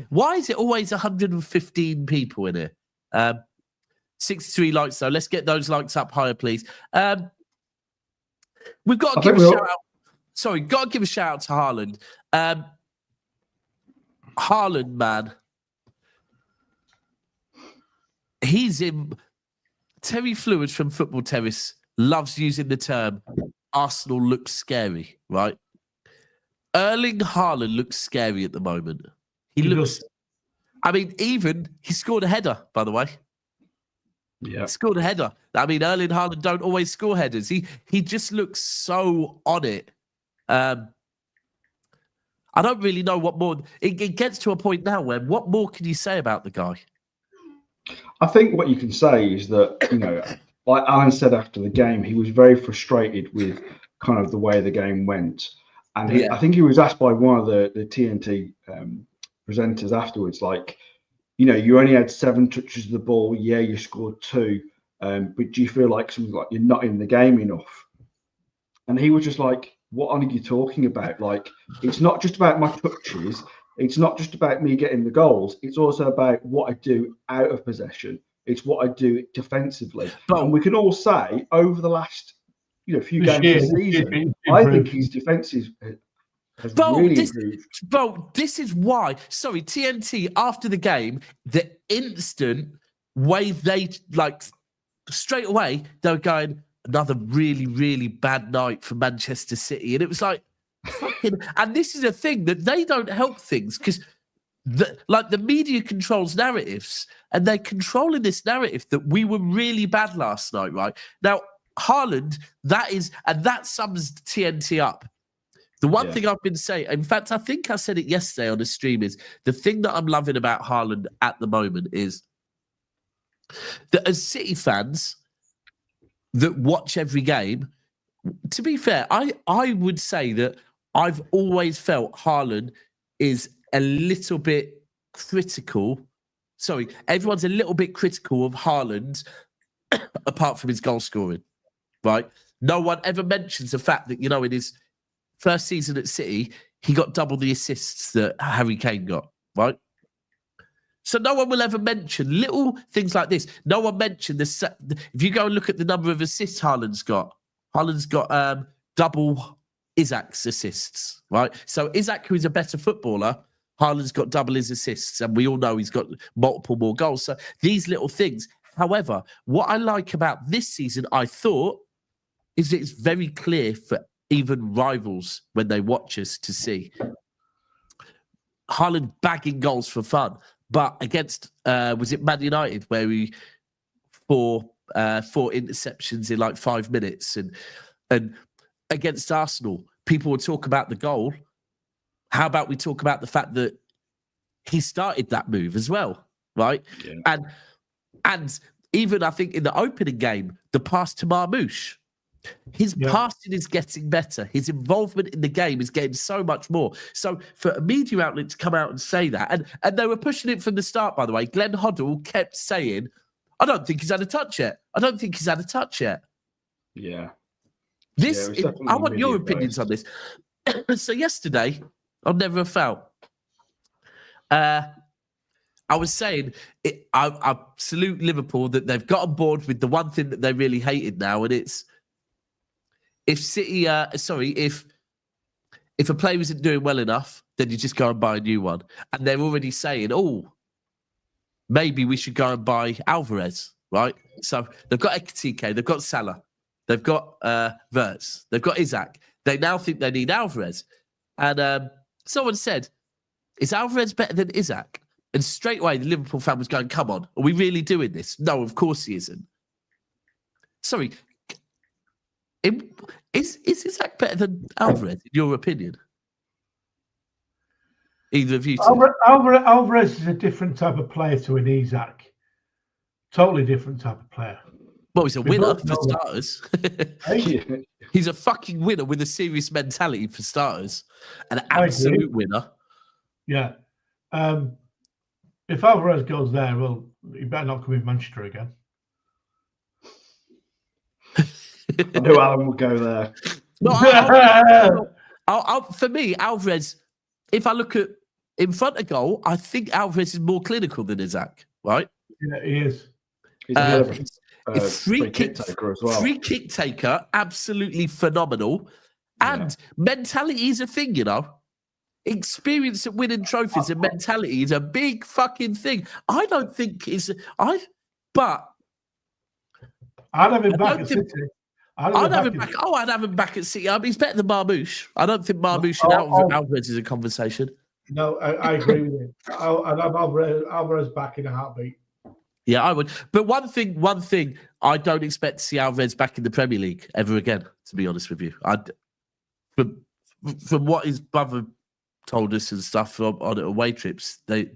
Why is it always 115 people in here? 63 likes, though. Let's get those likes up higher, please. We've got to give a shout out. Sorry, got to give a shout out to Haaland. Haaland, man. He's in. Terry Fluids from Football Terrace loves using the term Arsenal looks scary, right? Erling Haaland looks scary at the moment. He looks. I mean, even he scored a header, by the way. Yeah, he scored a header. I mean, Erling Haaland don't always score headers. He just looks so on it. I don't really know what more. It gets to a point now where what more can you say about the guy? I think what you can say is that, like Alan said after the game, he was very frustrated with kind of the way the game went. And I think he was asked by one of the TNT presenters afterwards, like, you only had 7 touches of the ball. Yeah, you scored 2. But do you feel like something like you're not in the game enough? And he was just like, what are you talking about? Like, it's not just about my touches. It's not just about me getting the goals. It's also about what I do out of possession. It's what I do defensively. And we can all say over the last, few games this season, I think his defensive has really improved. Bro, this is why. Sorry, TNT after the game, the instant way they straight away they were going another really, really bad night for Manchester City, and it was like. And this is a thing that they don't help things because the media controls narratives and they're controlling this narrative that we were really bad last night, right? Now, Haaland, that sums TNT up. The one thing I've been saying, in fact, I think I said it yesterday on the stream, is the thing that I'm loving about Haaland at the moment is that as City fans that watch every game, to be fair, I would say that I've always felt Haaland is a little bit critical. Sorry, everyone's a little bit critical of Haaland apart from his goal scoring, right? No one ever mentions the fact that, in his first season at City, he got double the assists that Harry Kane got, right? So no one will ever mention little things like this. No one mentioned this. If you go and look at the number of assists Haaland's got double Isaac's assists, right? So Isaac, who is a better footballer, Haaland's got double his assists, and we all know he's got multiple more goals. So these little things. However, what I like about this season, I thought, is it's very clear for even rivals when they watch us to see Haaland bagging goals for fun. But against, was it Man United, where he four interceptions in like 5 minutes, and against Arsenal, people would talk about the goal. How about we talk about the fact that he started that move as well, right? Yeah. And even I think in the opening game, the pass to Marmoush, his passing is getting better. His involvement in the game is getting so much more. So for a media outlet to come out and say that, and they were pushing it from the start, by the way, Glenn Hoddle kept saying, I don't think he's had a touch yet. I don't think he's had a touch yet. Yeah. I want your opinions on this. So yesterday, on Never a Foul, I was saying, I salute Liverpool that they've got on board with the one thing that they really hated now, and it's if City, if a player isn't doing well enough, then you just go and buy a new one. And they're already saying, maybe we should go and buy Alvarez, right? So they've got Ekitike, they've got Salah, they've got Wirtz, they've got Isaac. They now think they need Alvarez. And someone said, is Alvarez better than Isaac? And straight away, the Liverpool fan was going, come on, are we really doing this? No, of course he isn't. Sorry. Is Isaac better than Alvarez, in your opinion? Either of you two? Alvarez is a different type of player to an Isaac. Totally different type of player. Well, he's a winner for starters. He's a fucking winner with a serious mentality for starters. An absolute winner. Yeah. If Alvarez goes there, well, he better not come in Manchester again. I knew Alan would go there. For me, Alvarez, if I look at in front of goal, I think Alvarez is more clinical than Isaac, right? Yeah, he is. He's free kick taker as well. Free kick taker, absolutely phenomenal. And mentality is a thing, Experience at winning trophies and mentality is a big fucking thing. I don't think I'd have him back at City. I'd have him back at City. He's better than Marmoush. I don't think Marmoush and Alvarez is a conversation. No, I agree with you. I'd have Alvarez back in a heartbeat. Yeah, I would. But one thing, I don't expect to see Alvarez back in the Premier League ever again, to be honest with you. From what his brother told us and stuff on away trips, they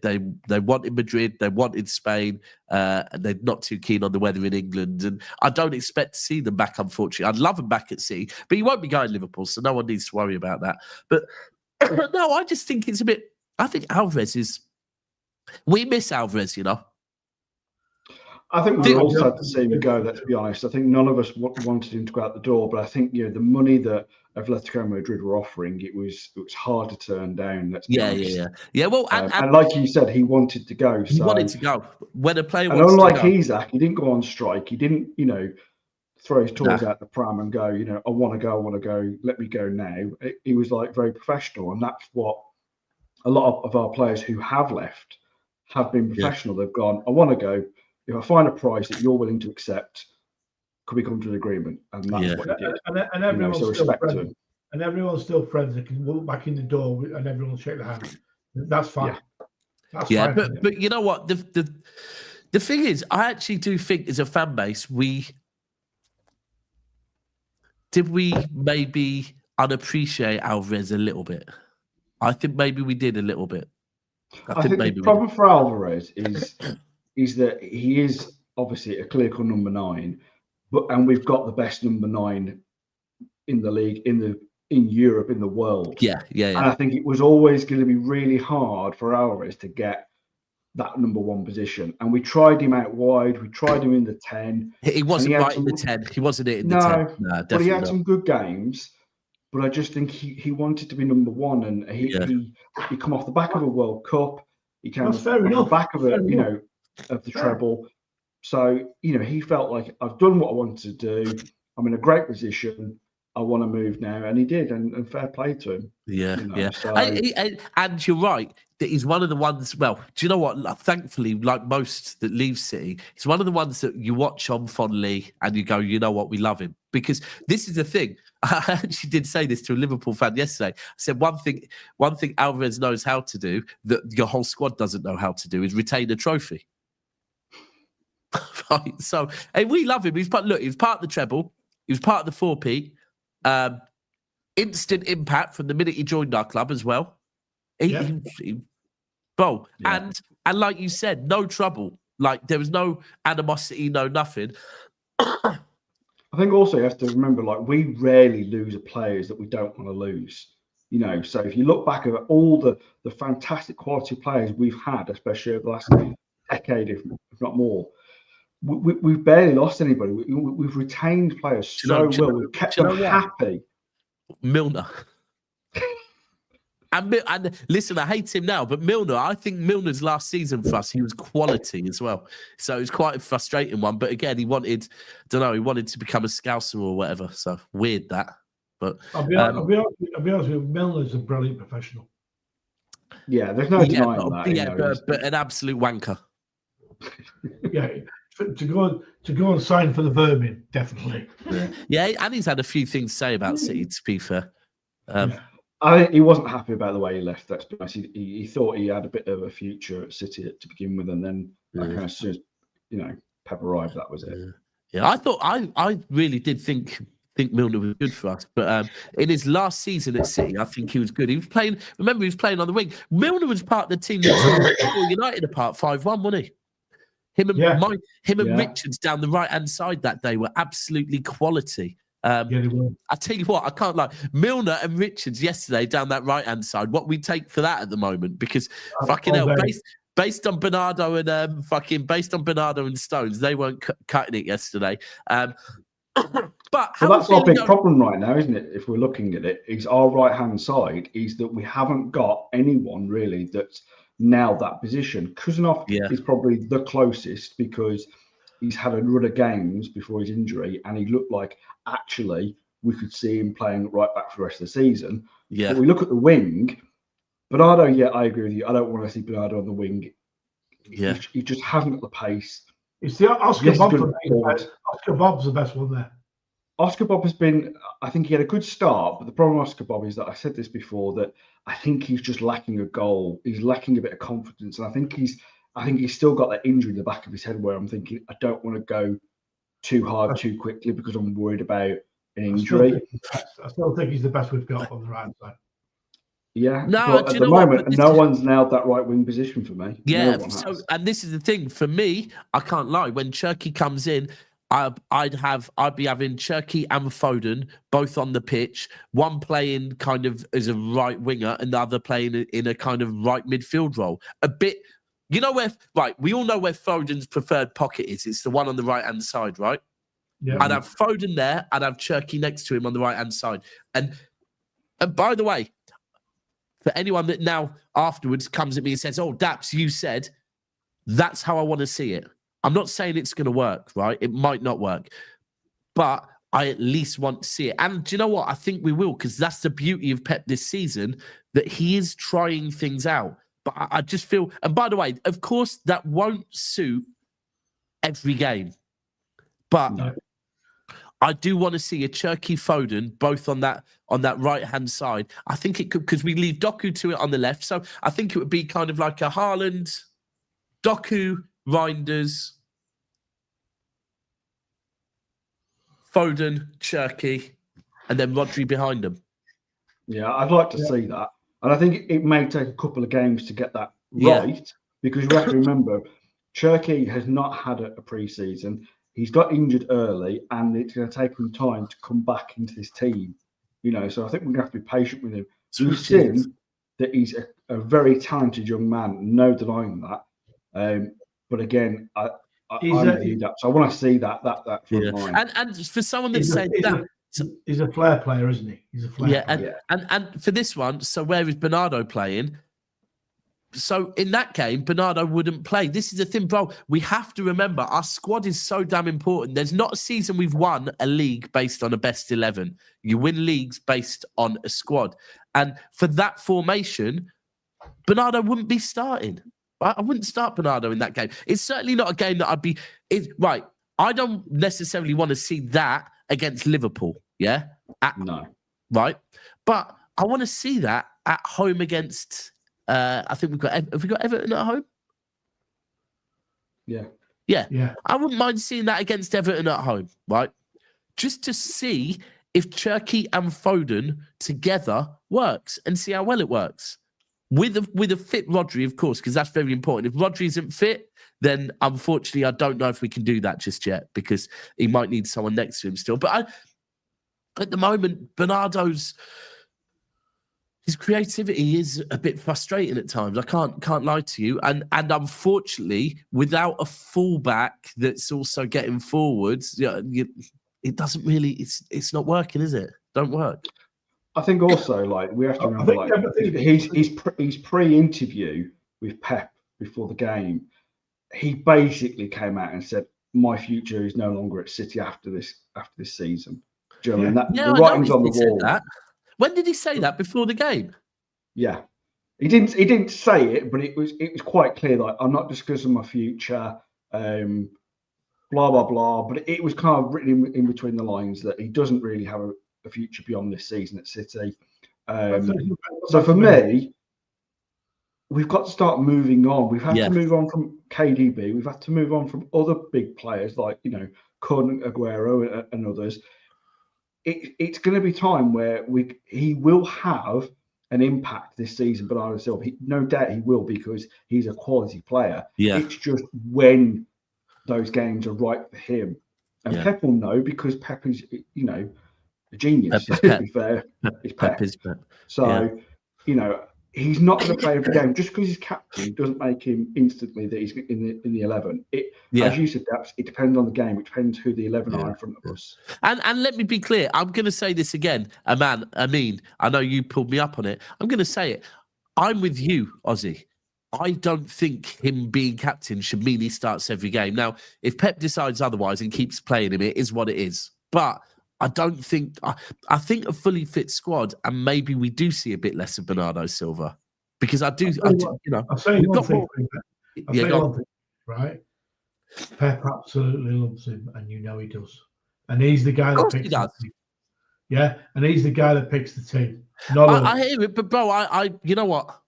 wanted Madrid, they wanted Spain, and they're not too keen on the weather in England. And I don't expect to see them back, unfortunately. I'd love them back at City, but he won't be going to Liverpool, so no one needs to worry about that. But no, I just think it's a bit... I think Alvarez is... We miss Alvarez, I think we all sad to see him go, let's be honest. I think none of us wanted him to go out the door, but I think, the money that Atletico Madrid were offering, it was hard to turn down. Let's be honest. Yeah. Well, and like you said, he wanted to go. He wanted to go. When a player wants to go. And unlike Isaac, he didn't go on strike. He didn't, throw his toys out the pram and go, I want to go, let me go now. He was very professional. And that's what a lot of our players who have left have been professional. They've gone, I want to go. If I find a price that you're willing to accept, could we come to an agreement? And that's what he did. And everyone's still friends. And everyone's still friends. They can walk back in the door and everyone will shake their hand. That's fine. That's fine. But you know what? The thing is, I actually do think as a fan base, unappreciate Alvarez a little bit. I think maybe we did a little bit. I think the problem for Alvarez is that he is obviously a clinical number 9, and we've got the best number 9 in the league, in Europe, in the world. Yeah. And I think it was always going to be really hard for Alvarez to get that number 1 position. And we tried him out wide. We tried him in the 10. He wasn't right in the 10. He wasn't in the 10. No, definitely but he had some good games. But I just think he wanted to be number 1, and he come off the back of a World Cup. He came off the back of of the treble. So he felt like, I've done what I wanted to do. I'm in a great position. I want to move now, and he did, and fair play to him. Yeah. So. And you're right that he's one of the ones. Well, do you know what? Thankfully, like most that leave City, he's one of the ones that you watch on fondly, and you go, you know what, we love him, because this is the thing. I actually did say this to a Liverpool fan yesterday. I said one thing Alvarez knows how to do that your whole squad doesn't know how to do is retain a trophy. Right. So, and we love him. He was part of the treble. He was part of the 4P. Instant impact from the minute he joined our club as well. And like you said, no trouble. Like, there was no animosity, no nothing. I think also you have to remember, like, we rarely lose players that we don't want to lose. So if you look back at all the fantastic quality players we've had, especially over the last decade, if not more, we've barely lost anybody. We've retained players so well. We've kept them happy. Milner. And listen, I hate him now, but Milner, I think Milner's last season for us, he was quality as well. So it was quite a frustrating one. But again, he wanted to become a Scouser or whatever. So weird that. But I'll be honest with you, Milner's a brilliant professional. Yeah, there's no denying that. Yeah, but an absolute wanker. Yeah. To go and sign for the Vermin, definitely. Yeah, and he's had a few things to say about City, to be fair. I think he wasn't happy about the way he left. That's nice. He thought he had a bit of a future at City to begin with, and then as soon as Pep arrived, that was it. Yeah, I really did think Milner was good for us, but in his last season at City, I think he was good. He was playing on the wing. Milner was part of the team that tore United apart 5-1, wasn't he? Him and Richards down the right-hand side that day were absolutely quality. They were. I tell you what, I can't lie. Milner and Richards yesterday down that right-hand side, what we take for that at the moment, because fucking hell, based on Bernardo and Stones, they weren't cutting it yesterday. But that's our big problem right now, isn't it? If we're looking at it, is our right-hand side is that we haven't got anyone really that's nailed that position. Kuzanov is probably the closest, because he's had a run of games before his injury, and he looked like actually we could see him playing right back for the rest of the season. Yeah. But we look at the wing, Bernardo, I agree with you. I don't want to see Bernardo on the wing. Yeah. He just hasn't got the pace. It's the Oscar Bob's the best one there. Oscar Bob has been, I think he had a good start, but the problem with Oscar Bob is that I said this before, that I think he's just lacking a goal. He's lacking a bit of confidence. And I think he's still got that injury in the back of his head where I'm thinking, I don't want to go too hard too quickly because I'm worried about an injury. I still think he's the best we've got on the right side. Yeah, but at the moment, no one's nailed that right wing position for me. Yeah, and this is the thing for me. I can't lie. When Cherky comes in, I'd be having Cherky and Foden both on the pitch. One playing kind of as a right winger, and the other playing in a kind of right midfield role. A bit, we all know where Foden's preferred pocket is. It's the one on the right hand side, right? Yeah. I'd have Foden there. I'd have Cherky next to him on the right hand side. And by the way, for anyone that now afterwards comes at me and says, "Oh, Daps, you said," that's how I want to see it. I'm not saying it's going to work, right? It might not work, but I at least want to see it. And do you know what? I think we will, because that's the beauty of Pep this season, that he is trying things out. But I just feel, and by the way, of course, that won't suit every game. But no. I do want to see a Cherky Foden both on that right-hand side. I think it could, because we leave Doku to it on the left. So I think it would be kind of like a Haaland, Doku, Reijnders, Foden, Cherky, and then Rodri behind them. Yeah, I'd like to see that. And I think it may take a couple of games to get that right, because we have to remember, Cherki has not had a pre-season. He's got injured early, and it's going to take him time to come back into this team. So I think we're going to have to be patient with him. We've seen that he's a very talented young man, no denying that. But again, I'm with you, so I want to see that front line. And for someone that said that. He's a flair player, isn't he? He's a flair player. And for this one, so where is Bernardo playing? So in that game, Bernardo wouldn't play. This is the thing, bro. We have to remember our squad is so damn important. There's not a season we've won a league based on a best 11. You win leagues based on a squad. And for that formation, Bernardo wouldn't be starting. Right? I wouldn't start Bernardo in that game. It's certainly not a game that I'd be... Right, I don't necessarily want to see that against Liverpool, yeah? No. Right? But I want to see that at home against... I think have we got Everton at home? Yeah. I wouldn't mind seeing that against Everton at home, right? Just to see if Cherki and Foden together works and see how well it works. With a fit Rodri, of course, because that's very important. If Rodri isn't fit, then unfortunately I don't know if we can do that just yet, because he might need someone next to him still. But at the moment, Bernardo's... his creativity is a bit frustrating at times. I can't lie to you. And unfortunately, without a fullback that's also getting forwards, it doesn't really. It's not working, is it? Don't work. I think also, we have to remember, his pre-interview with Pep before the game, he basically came out and said, "My future is no longer at City after this season." Do you know what I mean? The writing's on the wall. When did he say that? Before the game? Yeah, he didn't say it, but it was quite clear. I'm not discussing my future, blah blah blah. But it was kind of written in between the lines that he doesn't really have a future beyond this season at City. So for me, we've got to start moving on. We've had to move on from KDB. We've had to move on from other big players like Kun, Aguero, and others. It's going to be time where he will have an impact this season, Bernardo Silva. No doubt he will, because he's a quality player. Yeah. It's just when those games are right for him. And Pep will know, because Pep is, a genius. To be fair, Pep is Pep. So, he's not going to play every game. Just because he's captain doesn't make him instantly that he's in the 11. As you said, it depends on the game. It depends who the 11 are in front of us. And let me be clear. I'm going to say this again. I know you pulled me up on it. I'm going to say it. I'm with you, Ozzy. I don't think him being captain should mean he starts every game. Now, if Pep decides otherwise and keeps playing him, it is what it is. But I don't think... I think a fully fit squad, and maybe we do see a bit less of Bernardo Silva. Because I'll say one thing, right? Pep absolutely loves him, and he does. And he's the guy that picks the team. Yeah, and he's the guy that picks the team. I hear it, but bro, I you know what?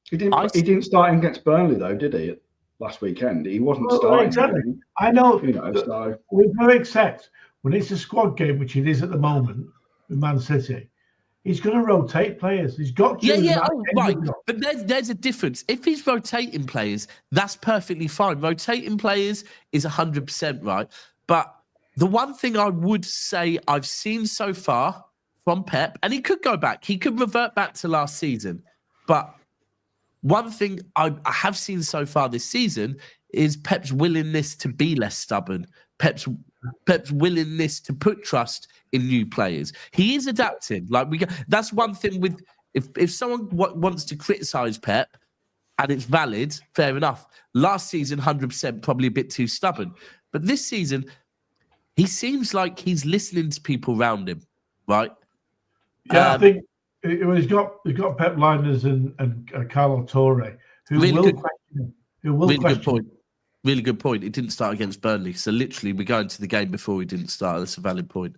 He didn't start against Burnley though, did he? Last weekend, he wasn't starting. Exactly. I know. So we've got to accept when it's a squad game, which it is at the moment with Man City. He's going to rotate players. He's got to. Right. But there's a difference. If he's rotating players, that's perfectly fine. Rotating players is 100% right. But the one thing I would say I've seen so far from Pep, and he could go back, he could revert back to last season. But one thing I have seen so far this season is Pep's willingness to be less stubborn. Pep's willingness to put trust in new players. He is adapting. That's one thing with if someone wants to criticize Pep and it's valid, fair enough. Last season, 100% probably a bit too stubborn, but this season he seems like he's listening to people around him, right? Yeah, I think he's got Pep Reijnders and Carlo Torre who really will question him. Who will really question good point. him. Really good point. It didn't start against Burnley. So literally we're going to the game before we didn't start. That's a valid point.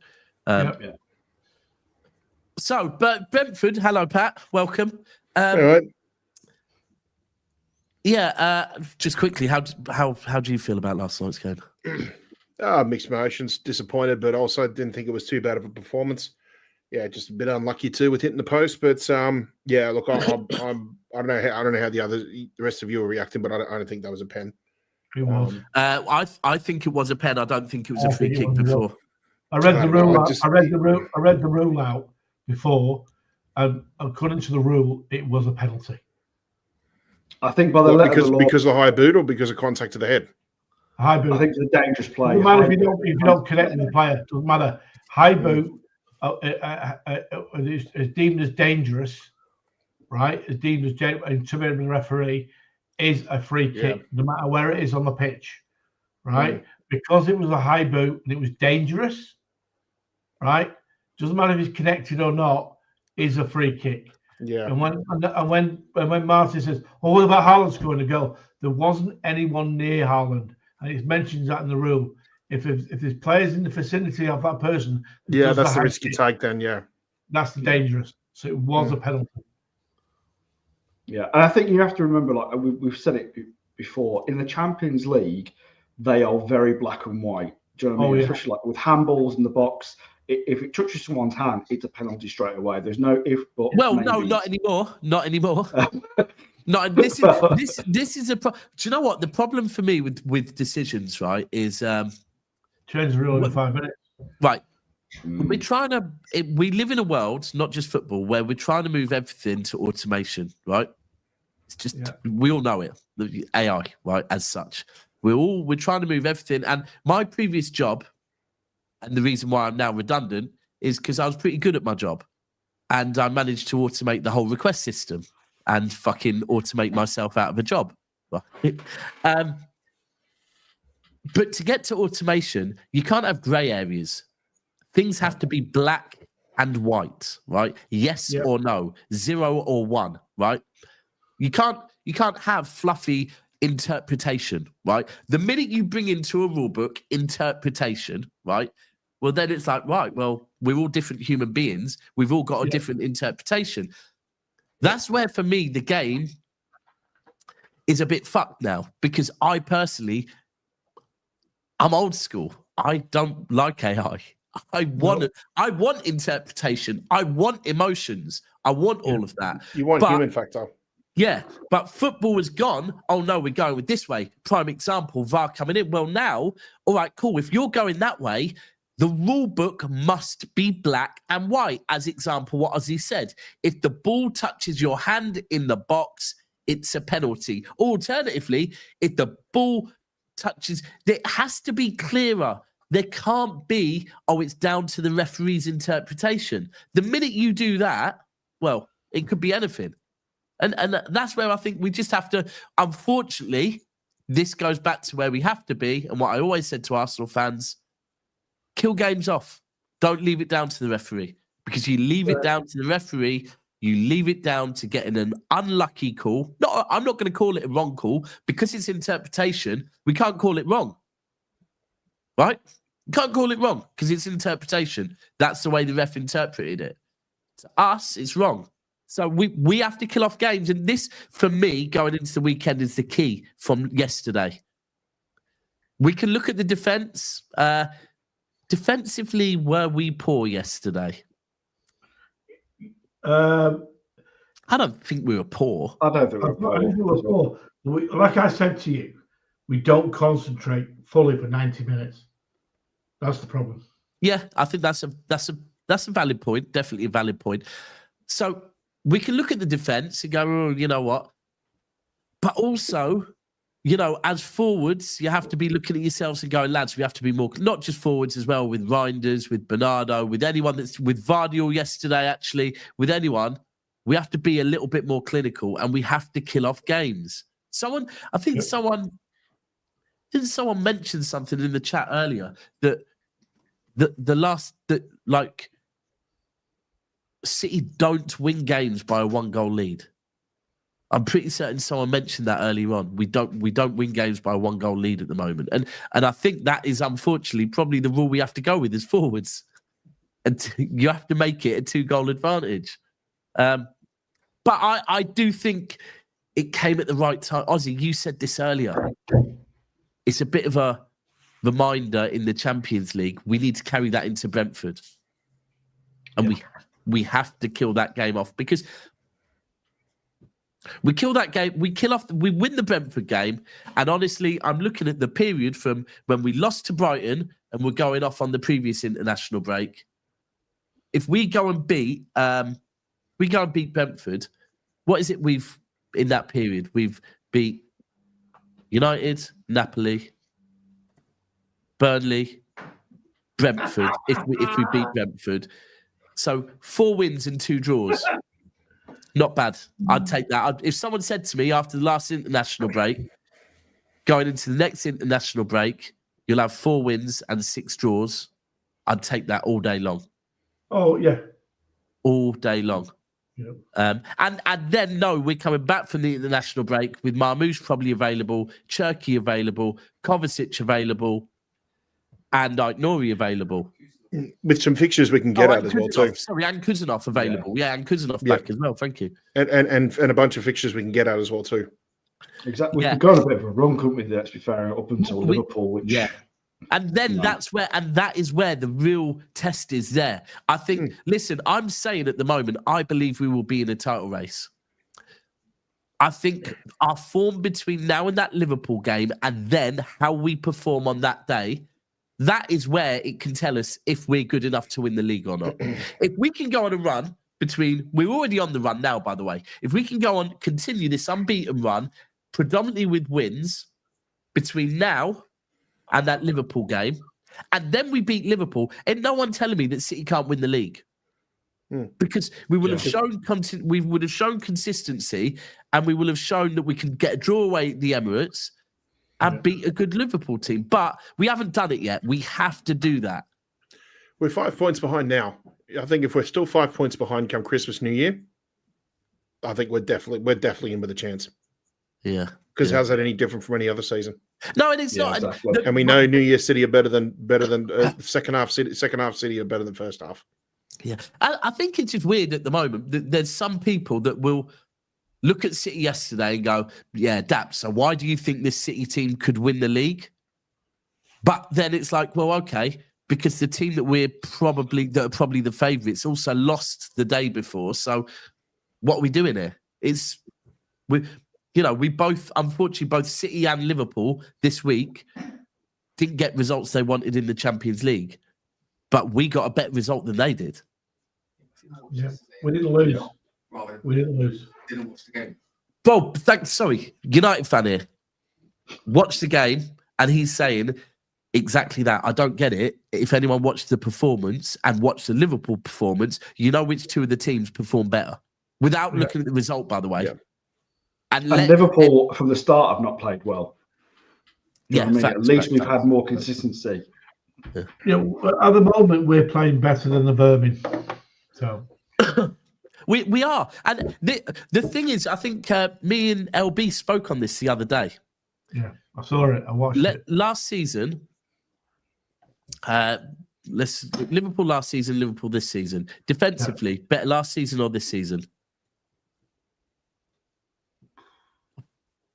So, but Brentford, hello, Pat. Welcome. All right. Yeah, just quickly, how do you feel about last night's game? Mixed emotions, disappointed, but also didn't think it was too bad of a performance. yeah, just a bit unlucky too with hitting the post. But yeah, look, I don't know how the rest of you are reacting, but I don't think that was a pen. It was. I think it was a pen. I don't think it was a free kick before. I read the rule out. I read the rule out before, and according to the rule, it was a penalty. I think by the letter of the law, because of the high boot or because of contact to the head. High boot. I think it's a dangerous play. Doesn't matter if you don't connect with the player. Doesn't matter. High boot is deemed as dangerous, right? Is deemed as dangerous to the referee is a free kick, no matter where it is on the pitch, right? Because it was a high boot and it was dangerous, right? Doesn't matter if it's connected or not, is a free kick. Yeah. And when Martin says, "Oh, what about Haaland scoring a goal?" There wasn't anyone near Haaland, and it mentions that in the rule. If there's players in the vicinity of that person, that's the risk you take. Then, that's the dangerous. So it was a penalty. Yeah, and I think you have to remember, like we've said it before, in the Champions League, they are very black and white. Do you know what I mean? Especially like with handballs in the box. If it touches someone's hand, it's a penalty straight away. There's no if, but. Well, no, not anymore. Not anymore. This is a. Do you know what the problem for me with decisions, right? Is change the rule in 5 minutes. Right. We're trying to. We live in a world, not just football, where we're trying to move everything to automation, right? It's just we all know it. The AI, right? As such, we're trying to move everything. And my previous job. And the reason why I'm now redundant is because I was pretty good at my job. And I managed to automate the whole request system and fucking automate myself out of a job. But to get to automation, you can't have grey areas. Things have to be black and white, right? Yes or no, 0 or 1, right? You can't have fluffy interpretation, right? The minute you bring into a rule book interpretation, right? Well, then it's like, right, well, we're all different human beings. We've all got a different interpretation. That's where, for me, the game is a bit fucked now because I personally, I'm old school. I don't like AI. I want interpretation. I want emotions. I want all of that. You want human factor. Yeah, but football has gone, oh, no, we're going with this way. Prime example, VAR coming in. Well, now, all right, cool. If you're going that way, the rule book must be black and white. As example, what Ozzy said, if the ball touches your hand in the box, it's a penalty. Alternatively, if the ball touches, it has to be clearer. There can't be, it's down to the referee's interpretation. The minute you do that, well, it could be anything. And that's where I think we just have to, unfortunately, this goes back to where we have to be. And what I always said to Arsenal fans, kill games off. Don't leave it down to the referee. Because you leave it down to the referee, you leave it down to getting an unlucky call. No, I'm not going to call it a wrong call because it's interpretation. We can't call it wrong. Right? You can't call it wrong because it's interpretation. That's the way the ref interpreted it. To us, it's wrong. So we have to kill off games. And this, for me, going into the weekend is the key from yesterday. We can look at the defence. Defensively, were we poor yesterday? I don't think we were poor. I don't think we were poor. Like I said to you, we don't concentrate fully for 90 minutes. That's the problem. Yeah, I think that's a valid point. Definitely a valid point. So we can look at the defence and go, oh, you know what? But also, you know, as forwards, you have to be looking at yourselves and going, lads, we have to be more, not just forwards as well, with Reijnders, with Bernardo, with anyone that's, with Vardiel yesterday, actually, with anyone, we have to be a little bit more clinical and we have to kill off games. Someone mentioned something in the chat earlier that City don't win games by a 1-goal lead. I'm pretty certain someone mentioned that earlier on. We don't win games by a 1-goal lead at the moment. And I think that is unfortunately probably the rule we have to go with as forwards. And you have to make it a 2-goal advantage. But I do think it came at the right time. Ozzy, you said this earlier. It's a bit of a reminder in the Champions League. We need to carry that into Brentford. And we have to kill that game off, because we kill that game, we win the Brentford game. And honestly, I'm looking at the period from when we lost to Brighton and we're going off on the previous international break. If we go and beat Brentford, what is it in that period? We've beat United, Napoli, Burnley, Brentford, if we beat Brentford. So 4 wins and 2 draws. Not bad. I'd take that. If someone said to me after the last international break, going into the next international break, you'll have 4 wins and 6 draws, I'd take that all day long. Oh, yeah. All day long. Yep. And then, no, we're coming back from the international break with Marmoush probably available, Cherki available, Kovacic available, and Nori available. With some fixtures we can get out as well too. Sorry, and Kuzanov available. Yeah, and Kuzanov back as well. Thank you. And a bunch of fixtures we can get out as well too. Exactly. We could go on a bit of a run, couldn't we? Let's be fair, up until Liverpool, which and then that is where the real test is there. I think. Listen, I'm saying at the moment, I believe we will be in a title race. I think our form between now and that Liverpool game, and then how we perform on that day, that is where it can tell us if we're good enough to win the league or not. If we can go on a run we're already on the run now, by the way. If we can continue this unbeaten run, predominantly with wins between now and that Liverpool game, and then we beat Liverpool, and no one telling me that City can't win the league. Because we would have shown consistency, and we will have shown that we can get a draw away at the Emirates and beat a good Liverpool team. But we haven't done it yet. We have to do that. We're 5 points behind now. I think if we're still 5 points behind come Christmas, New Year, I think we're definitely in with a chance. Yeah. Because how's that any different from any other season? No, and it's not. Exactly. And we know New Year City are better than second half City are better than first half. Yeah, I think it's just weird at the moment that there's some people that will look at City yesterday and go, yeah, Dap, so why do you think this City team could win the league? But then it's like, well, okay, because the team that are probably the favourites also lost the day before. So what are we doing here? We both, unfortunately, both City and Liverpool this week didn't get results they wanted in the Champions League, but we got a better result than they did. Yeah, we didn't lose. We didn't lose. Didn't watch the game. Bob, sorry, United fan here. Watch the game, and he's saying exactly that. I don't get it. If anyone watched the performance and watched the Liverpool performance, you know which two of the teams perform better without looking at the result, by the way. Yeah. And Liverpool, from the start, have not played well. At least we've had more consistency. Yeah, at the moment, we're playing better than the Vermin. So we are. And the thing is, I think me and LB spoke on this the other day. Yeah, I saw it. I watched it. Last season, Liverpool last season, Liverpool this season. Defensively, better last season or this season?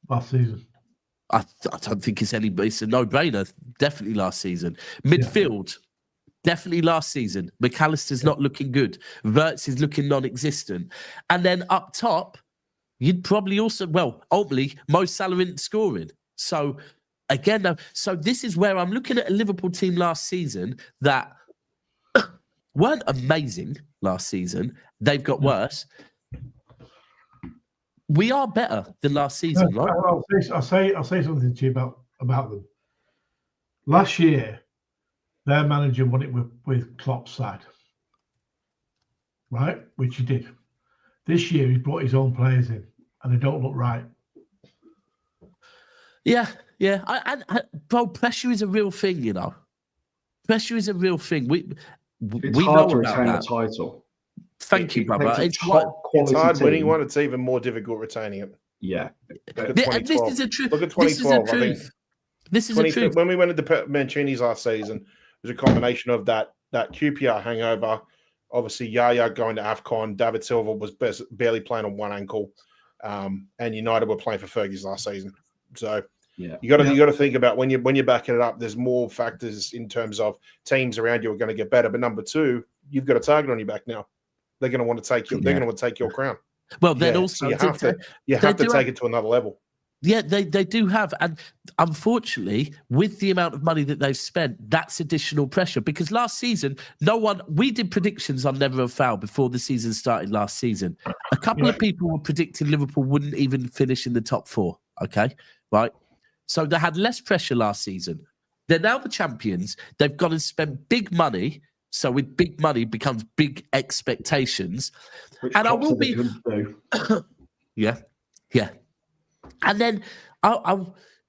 Last season. I don't think it's a no-brainer. Definitely last season. Midfield, definitely last season. McAllister's not looking good. Wirtz is looking non-existent. And then up top, you'd probably also, ultimately, Mo Salah isn't scoring. So, again, this is where I'm looking at a Liverpool team last season that weren't amazing last season. They've got worse. We are better than last season, right? I'll say something to you about them. Last year, their manager won it with Klopp's side, right? Which he did. This year, he brought his own players in, and they don't look right. Yeah. Bro, pressure is a real thing, you know. Pressure is a real thing. It's hard to retain a title. Thank you, brother. It's hard winning one. It's even more difficult retaining it. Yeah. This is a truth. Look at 2012. I think this is a truth. When we went into Mancini's last season, it was a combination of that QPR hangover. Obviously, Yaya going to AFCON. David Silva was barely playing on one ankle, and United were playing for Fergie's last season. So you got to think about when you're backing it up. There's more factors in terms of teams around you are going to get better. But number two, you've got a target on your back now. They're going to want to take your, they're going to want to take your crown. Well, then also so you have to take it to another level. Yeah, they do have. And unfortunately, with the amount of money that they've spent, that's additional pressure. Because last season, we did predictions on Never a Foul before the season started last season. A couple of people were predicting Liverpool wouldn't even finish in the top 4. Okay, right? So they had less pressure last season. They're now the champions. They've gone and spent big money. So with big money becomes big expectations. Which and I will be... yeah. And then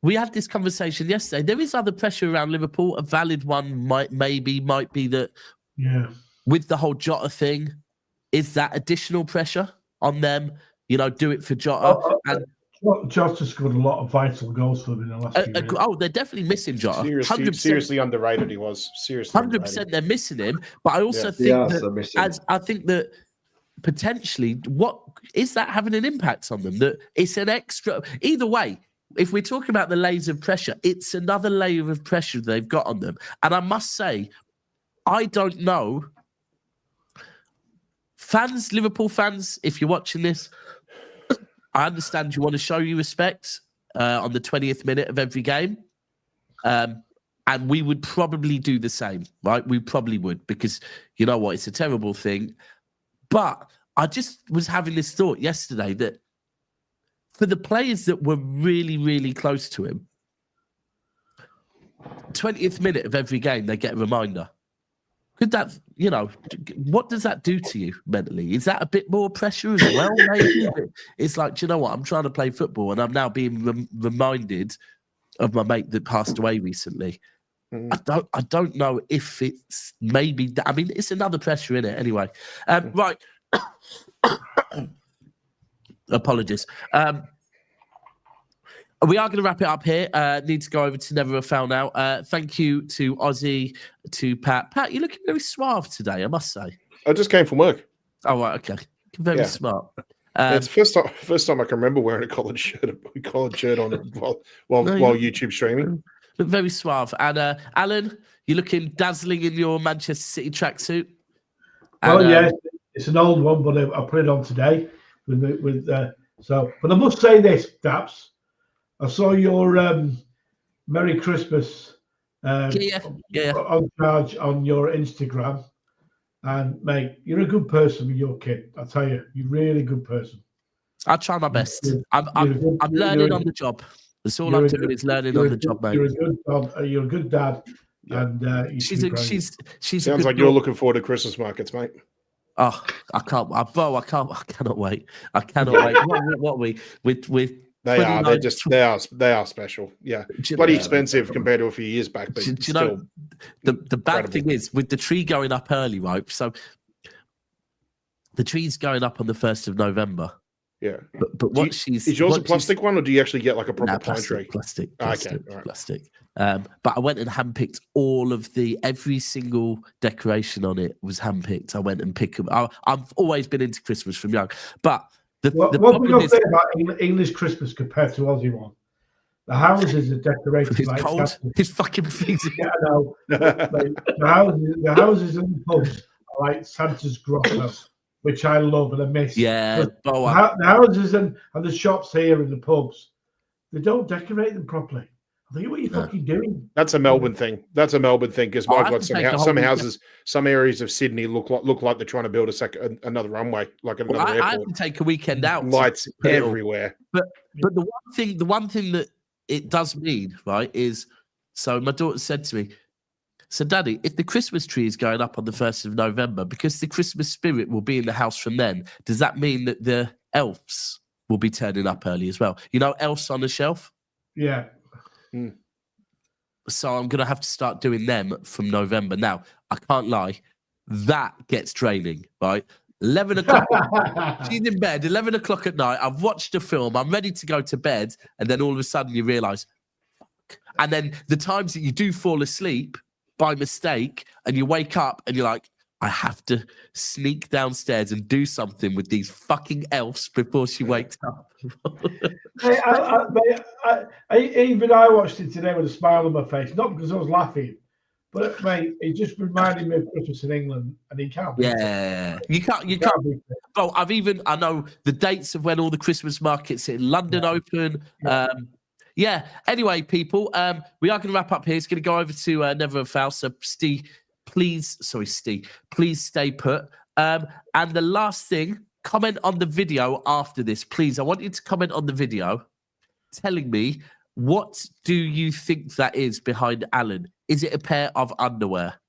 we had this conversation yesterday. There is other pressure around Liverpool. A valid one might be that with the whole Jota thing, is that additional pressure on them? Do it for Jota. Jota scored a lot of vital goals for them in the last few years. They're definitely missing Jota. Seriously underrated he was. Seriously 100% they're missing him. But I also think that potentially, what is that having an impact on them? That it's an extra. Either way, if we're talking about the layers of pressure, it's another layer of pressure they've got on them. And I must say, I don't know. Liverpool fans, if you're watching this, I understand you want to show you respect on the 20th minute of every game. And we would probably do the same, right? We probably would, because you know what? It's a terrible thing. But I just was having this thought yesterday that for the players that were really, really close to him, 20th minute of every game, they get a reminder. Could that, what does that do to you mentally? Is that a bit more pressure as well? Maybe it's like, do you know what? I'm trying to play football and I'm now being reminded of my mate that passed away recently. I don't know if it's maybe that. I mean, it's another pressure in it anyway. Right. Apologies. We are going to wrap it up here. Need to go over to Never a Foul now. Thank you to Ozzy, to Pat. Pat, you're looking very suave today, I must say. I just came from work. Oh, right, okay. Very smart. It's the first time I can remember wearing a collared shirt on while YouTube streaming. Look very suave. And Alan, you're looking dazzling in your Manchester City tracksuit. Yeah, it's an old one, but I put it on today. But I must say this, Daps. I saw your Merry Christmas on charge on your Instagram. And, mate, you're a good person with your kid. I tell you, you're a really good person. I try my best. I'm learning on the job. That's all I'm doing is learning on the job, mate. You're a good dad. Yeah. And she's sounds like you're looking forward to Christmas markets, mate. Oh, I cannot wait. I cannot wait. What we with they are special. Yeah, bloody expensive compared to a few years back. But do you know the bad thing is with the tree going up early, right? So the tree's going up on the 1st of November. Yeah, but is yours a plastic one, or do you actually get like a proper pine tree? Plastic. Okay, plastic. But I went and handpicked every single decoration on it was handpicked. I went and picked them. I've always been into Christmas from young, but what we got to say about English Christmas compared to Aussie one? The houses are decorated like cold. It's fucking freezing. Yeah, I know. the houses and the pubs are like Santa's grotto, which I love and I miss. Yeah, the houses and the shops here and the pubs, they don't decorate them properly. I think what are you fucking doing? That's a Melbourne thing. Because my God, some houses, some areas of Sydney look like they're trying to build another runway, like another airport. I have to take a weekend out. Lights everywhere. But the one thing that it does mean, right, is so my daughter said to me, "So, Daddy, if the Christmas tree is going up on the 1st of November, because the Christmas spirit will be in the house from then, does that mean that the elves will be turning up early as well? You know, elves on the shelf." Yeah. So I'm going to have to start doing them from November. Now, I can't lie. That gets draining, right? 11 o'clock. She's in bed, 11 o'clock at night. I've watched a film. I'm ready to go to bed. And then all of a sudden you realise, fuck. And then the times that you do fall asleep by mistake and you wake up and you're like, I have to sneak downstairs and do something with these fucking elves before she wakes up. Even I watched it today with a smile on my face, not because I was laughing, But mate, it just reminded me of Christmas in England, and he can't. Yeah, you can't. Well, I know the dates of when all the Christmas markets in London open. Yeah. Anyway, people, we are going to wrap up here. It's going to go over to Never and Foul. So, Steve, please stay put. And the last thing, comment on the video after this, please. I want you to comment on the video, telling me what do you think that is behind Alan. Is it a pair of underwear?